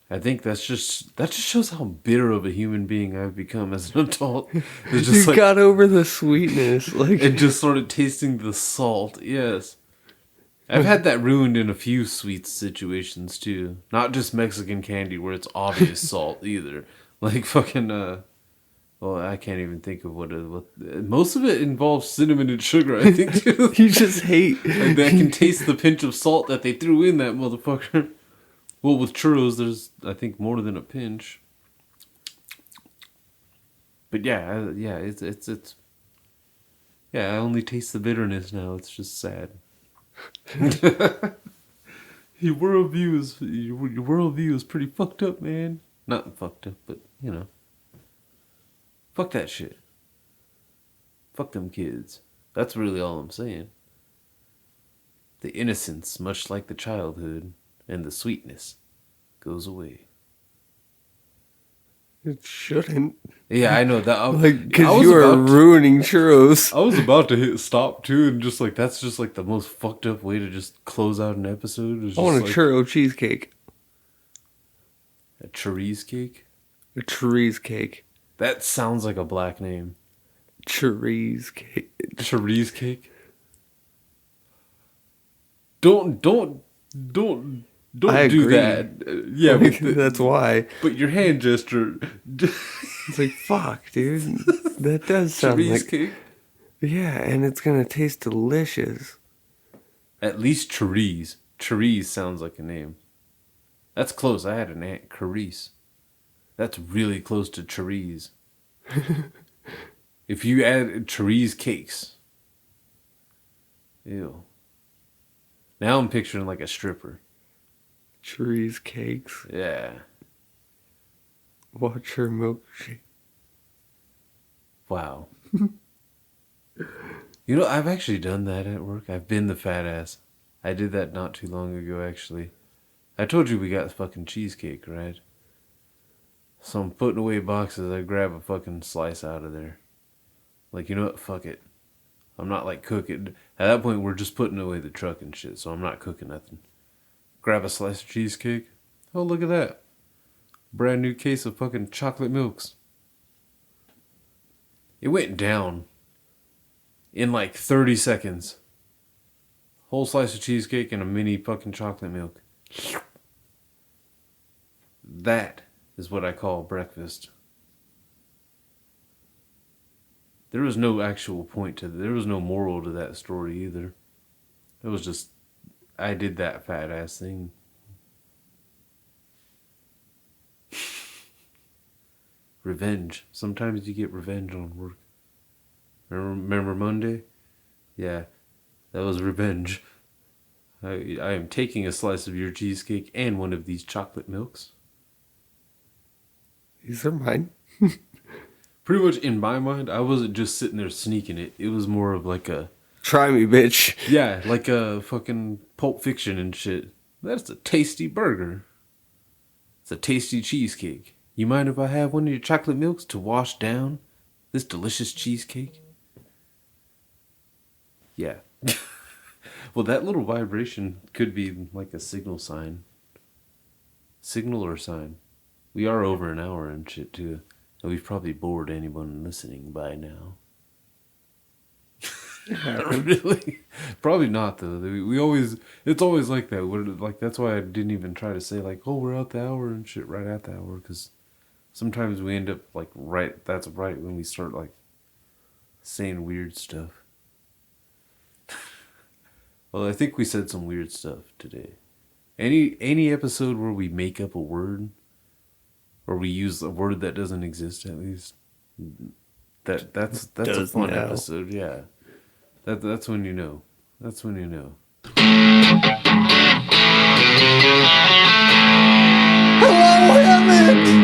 I think that just shows how bitter of a human being I've become as an adult. It's just You got over the sweetness, like, and just started tasting the salt. Yes, I've had that ruined in a few sweet situations too. Not just Mexican candy where it's obvious salt either. Like fucking Well, I can't even think of what most of it involves cinnamon and sugar, I think. You just hate. Like, I can taste the pinch of salt that they threw in that motherfucker. Well, with churros, there's, I think, more than a pinch. But yeah, it's. Yeah, I only taste the bitterness now. It's just sad. Your worldview is pretty fucked up, man. Not fucked up, but you know. Fuck that shit. Fuck them kids. That's really all I'm saying. The innocence, much like the childhood, and the sweetness, goes away. It shouldn't. Yeah, I know that. Because you are ruining churros. I was about to hit stop too, and just like that's just like the most fucked up way to just close out an episode. I want a churro cheesecake. A chorizo cake. A chorizo cake. That sounds like a black name. Chorizo cake. Chorizo cake. Don't do agree. that. Yeah, but that's why. But your hand gesture. It's like, fuck, dude. That does sound Chorizo like cake. Yeah, and it's gonna taste delicious. At least chorizo. Chorizo sounds like a name. That's close. I had an aunt, Carice. That's really close to chorizo. If you add chorizo cakes. Ew. Now I'm picturing like a stripper. Chorizo cakes. Yeah. Watch her milkshake. Wow. You know, I've actually done that at work. I've been the fat ass. I did that not too long ago, actually. I told you we got fucking cheesecake, right? So I'm putting away boxes. I grab a fucking slice out of there. Like, you know what? Fuck it. I'm not like cooking. At that point, we're just putting away the truck and shit, so I'm not cooking nothing. Grab a slice of cheesecake. Oh, look at that. Brand new case of fucking chocolate milks. It went down in like 30 seconds. Whole slice of cheesecake and a mini fucking chocolate milk. That is what I call breakfast. There was no actual point to there was no moral to that story either. It was just I did that fat ass thing. Revenge. Sometimes you get revenge on work. Remember Monday? Yeah, that was revenge. I am taking a slice of your cheesecake and one of these chocolate milks. These are mine. Pretty much in my mind, I wasn't just sitting there sneaking it. It was more of like a... Try me, bitch. Yeah, like a fucking Pulp Fiction and shit. That's a tasty burger. It's a tasty cheesecake. You mind if I have one of your chocolate milks to wash down this delicious cheesecake? Yeah. Well, that little vibration could be like a signal sign. Signal or sign. We are over an hour and shit, too. And we've probably bored anyone listening by now. Really? Probably not, though. It's always like that. Like, that's why I didn't even try to say, like, oh, we're out the hour and shit right at the hour. Because sometimes we end up, like, that's right when we start, like, saying weird stuff. Well, I think we said some weird stuff today. Any episode where we make up a word, or we use a word that doesn't exist, at least, that's a fun episode. Yeah, that's when you know. That's when you know. Hello, Heaven.